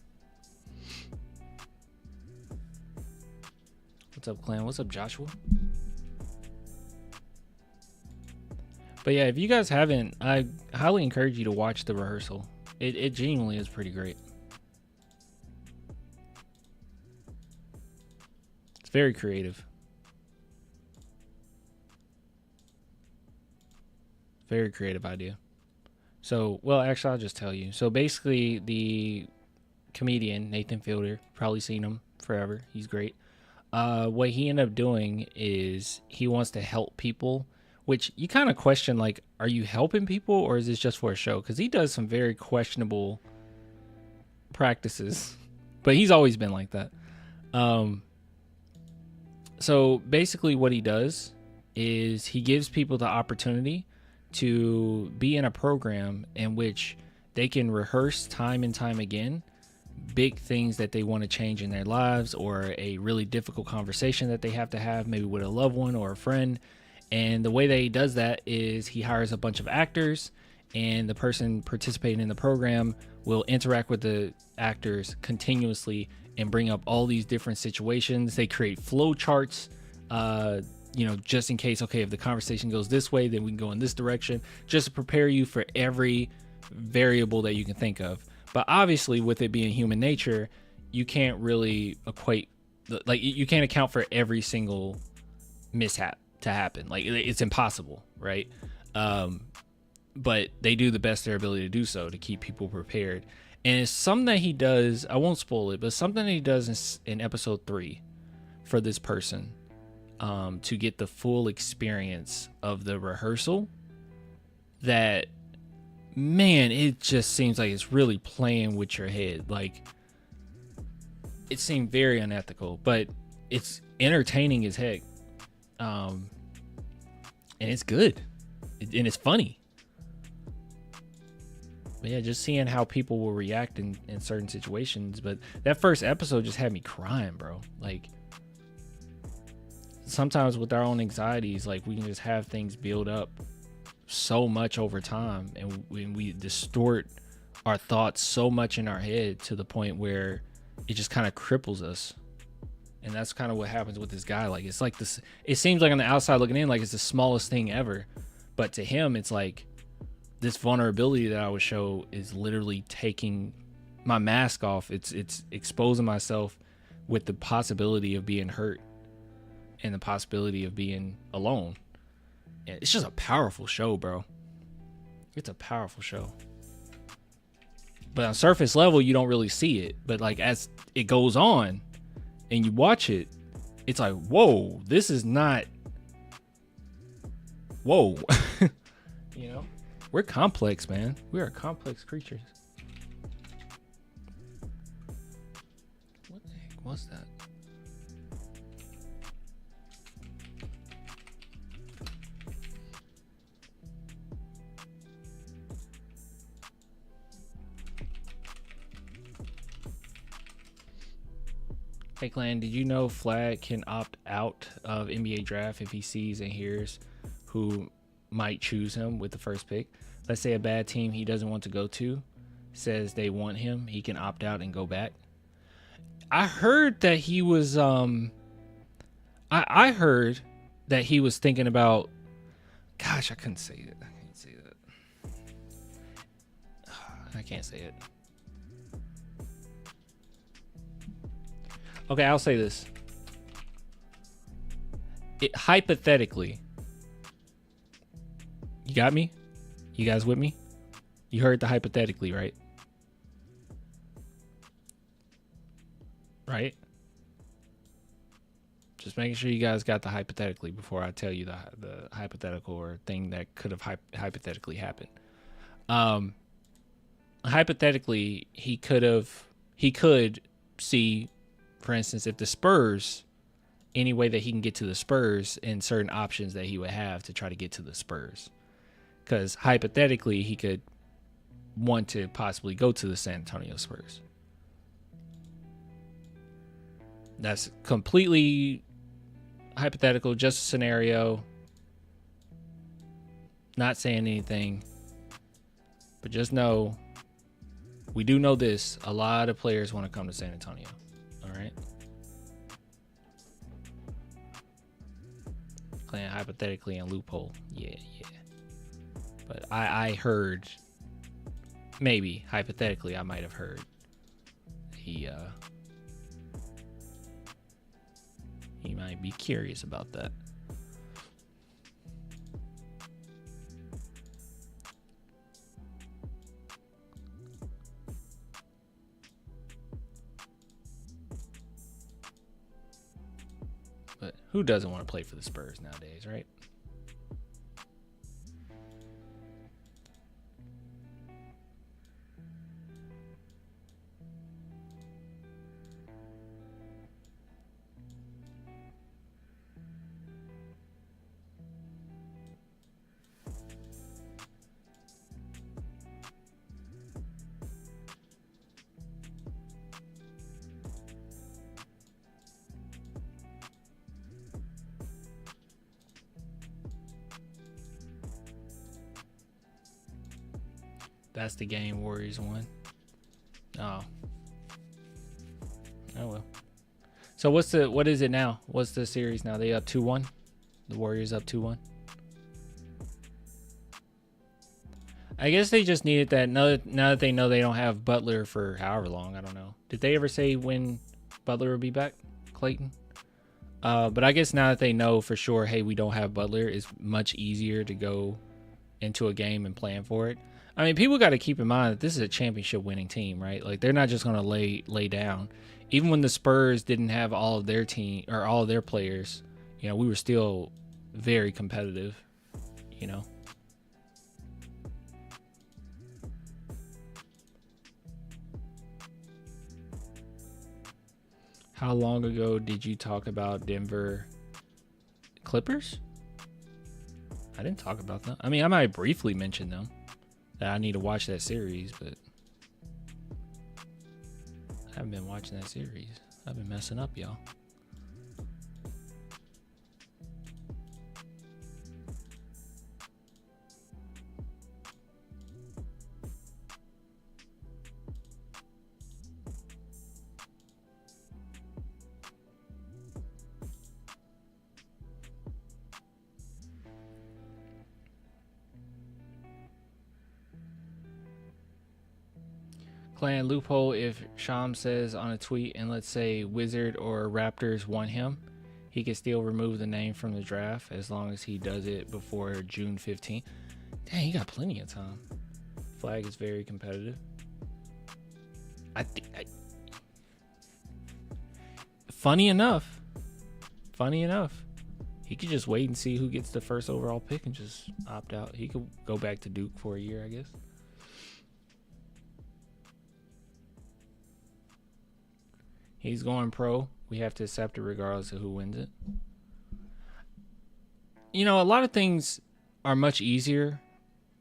Speaker 1: What's up, Clan? What's up, Joshua? But yeah, if you guys haven't, I highly encourage you to watch the rehearsal. It genuinely is pretty great. Very creative. Very creative idea. So, well, actually, I'll just tell you. So basically, the comedian, Nathan Fielder, probably seen him forever. He's great. What he ended up doing is he wants to help people, which you kind of question, like, are you helping people or is this just for a show? Because he does some very questionable practices, but he's always been like that. So basically what he does is he gives people the opportunity to be in a program in which they can rehearse time and time again big things that they want to change in their lives, or a really difficult conversation that they have to have maybe with a loved one or a friend. And the way that he does that is he hires a bunch of actors, and the person participating in the program will interact with the actors continuously and bring up all these different situations. They create flow charts, just in case, okay, if the conversation goes this way, then we can go in this direction, just to prepare you for every variable that you can think of. But obviously, with it being human nature, you can't really you can't account for every single mishap to happen. Like, it's impossible, right? But they do the best their ability to do so to keep people prepared. And it's something that he does, I won't spoil it, but something that he does in episode 3 for this person, to get the full experience of the rehearsal, that, man, it just seems like it's really playing with your head. Like, it seemed very unethical, but it's entertaining as heck. And it's good. And it's funny. But yeah, just seeing how people will react in certain situations. But that first episode just had me crying, bro. Like, sometimes with our own anxieties, like, we can just have things build up so much over time, and we distort our thoughts so much in our head to the point where it just kind of cripples us. And that's kind of what happens with this guy. Like, it's like this, it seems like on the outside looking in, like it's the smallest thing ever, but to him, it's like this vulnerability that I would show is literally taking my mask off. It's exposing myself with the possibility of being hurt and the possibility of being alone. And it's just a powerful show, bro. It's a powerful show. But on surface level, you don't really see it. But like, as it goes on and you watch it, it's like, whoa, this is not, whoa. You know, we're complex, man. We are complex creatures. What the heck was that? Hey, Clan, did you know Flag can opt out of NBA draft if he sees and hears who might choose him with the first pick? Let's say a bad team he doesn't want to go to says they want him. He can opt out and go back. I heard that he was I heard that he was thinking about, gosh, I couldn't say it. I can't say that. I can't say it. Okay, I'll say this. Hypothetically, you got me? You guys with me? You heard the hypothetically, right? Right? Just making sure you guys got the hypothetically before I tell you the hypothetical or thing that could have hypothetically happened. Hypothetically, he could see, for instance, if the Spurs, any way that he can get to the Spurs and certain options that he would have to try to get to the Spurs. Because hypothetically, he could want to possibly go to the San Antonio Spurs. That's completely hypothetical, just a scenario. Not saying anything. But just know, we do know this. A lot of players want to come to San Antonio. All right? Playing hypothetically and loophole. Yeah. But I heard, maybe, hypothetically, I might have heard he might be curious about that. But who doesn't want to play for the Spurs nowadays, right? That's the game Warriors won. Oh well. So what is it now? What's the series now? They up 2-1? The Warriors up 2-1? I guess they just needed that now that they know they don't have Butler for however long. I don't know. Did they ever say when Butler will be back, Clayton? But I guess now that they know for sure, hey, we don't have Butler, it's much easier to go into a game and plan for it. I mean, people got to keep in mind that this is a championship winning team, right? Like, they're not just going to lay down. Even when the Spurs didn't have all of their team or all of their players, you know, we were still very competitive, you know. How long ago did you talk about Denver Clippers? I didn't talk about them. I mean, I might briefly mention them. That I need to watch that series, but I haven't been watching that series. I've been messing up, y'all. Clan loophole, if Sham says on a tweet and let's say Wizard or Raptors want him, he can still remove the name from the draft as long as he does it before June 15th. Dang, he got plenty of time. Flag is very competitive. Funny enough, he could just wait and see who gets the first overall pick and just opt out. He could go back to Duke for a year, I guess. He's going pro. We have to accept it regardless of who wins it. You know, a lot of things are much easier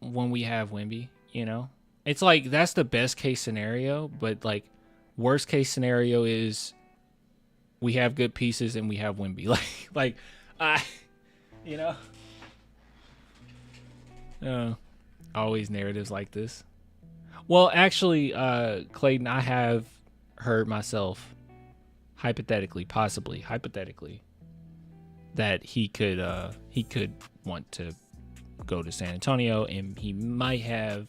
Speaker 1: when we have Wemby, you know? It's like that's the best case scenario, but like worst case scenario is we have good pieces and we have Wemby. You know, always narratives like this. Well, actually, Clayton, I have heard myself, hypothetically, that he could want to go to San Antonio, and he might have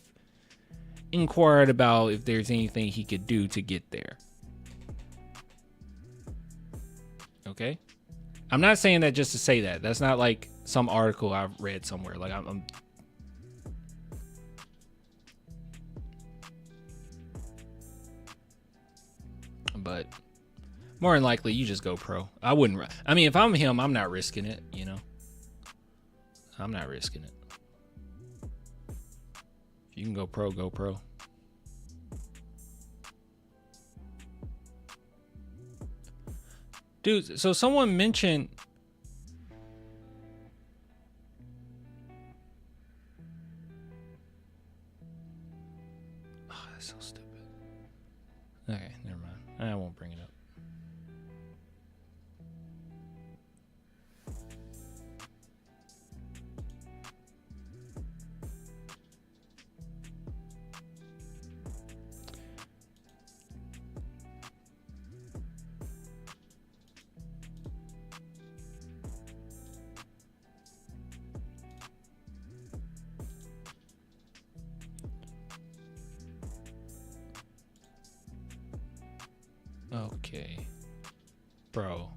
Speaker 1: inquired about if there's anything he could do to get there. Okay, I'm not saying that just to say that. That's not like some article I've read somewhere. Like I'm but more than likely you just go pro. I wouldn't. I mean, if I'm him, I'm not risking it. You know, I'm not risking it. If you can go pro, go pro. Dude, so someone mentioned that's so stupid. Okay, never mind. I won't bring it up. Okay, bro.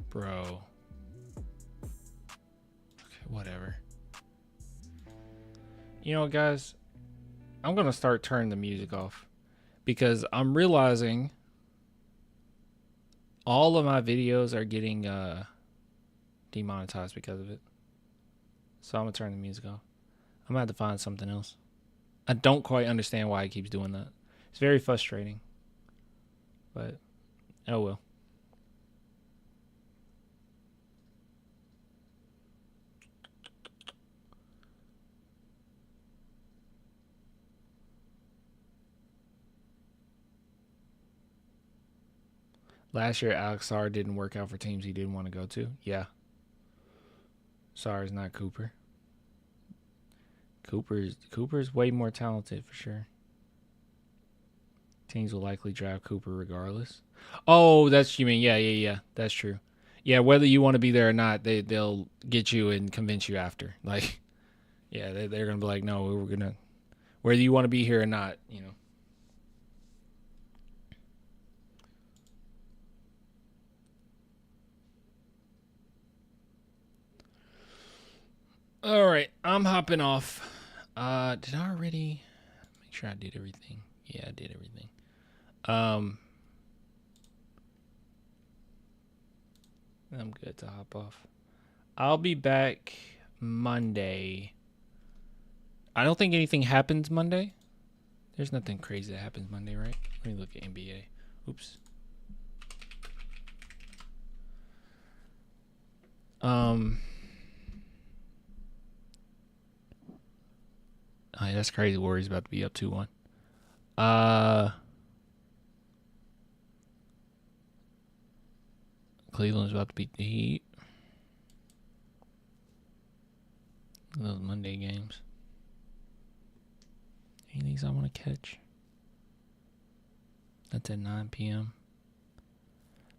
Speaker 1: Bro. Okay, whatever. You know what, guys? I'm gonna start turning the music off because I'm realizing all of my videos are getting demonetized because of it. So I'm gonna turn the music off. I'm gonna have to find something else. I don't quite understand why it keeps doing that. It's very frustrating. But oh well. Last year, Alex Sarr didn't work out for teams he didn't want to go to. Yeah. Sarr is not Cooper. Cooper's way more talented for sure. Teams will likely draft Cooper regardless. Oh, that's you mean? Yeah. That's true. Yeah, whether you want to be there or not, they'll get you and convince you after. Like, yeah, they're gonna be like, no, we're gonna, whether you want to be here or not, you know. All right, I'm hopping off. Did I already make sure I did everything? Yeah, I did everything. I'm good to hop off. I'll be back Monday. I don't think anything happens Monday. There's nothing crazy that happens Monday, right? Let me look at NBA. Oops. Oh, yeah, that's crazy. Warriors about to be up 2-1. Cleveland's about to beat the Heat. Those Monday games. Any of these I want to catch? That's at 9 p.m.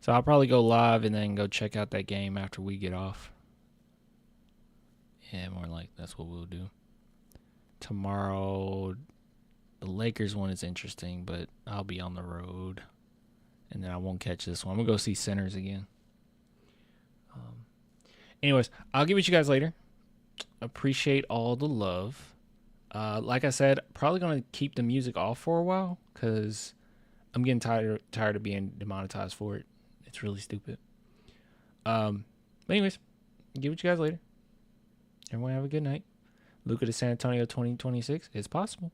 Speaker 1: So I'll probably go live and then go check out that game after we get off. Yeah, more like that's what we'll do. Tomorrow, the Lakers one is interesting, but I'll be on the road. And then I won't catch this one. I'm going to go see Sinners again. Anyways, I'll get with you guys later. Appreciate all the love. Like I said, probably going to keep the music off for a while because I'm getting tired of being demonetized for it. It's really stupid. But anyways, get with you guys later. Everyone have a good night. Luka to San Antonio 2026 is possible.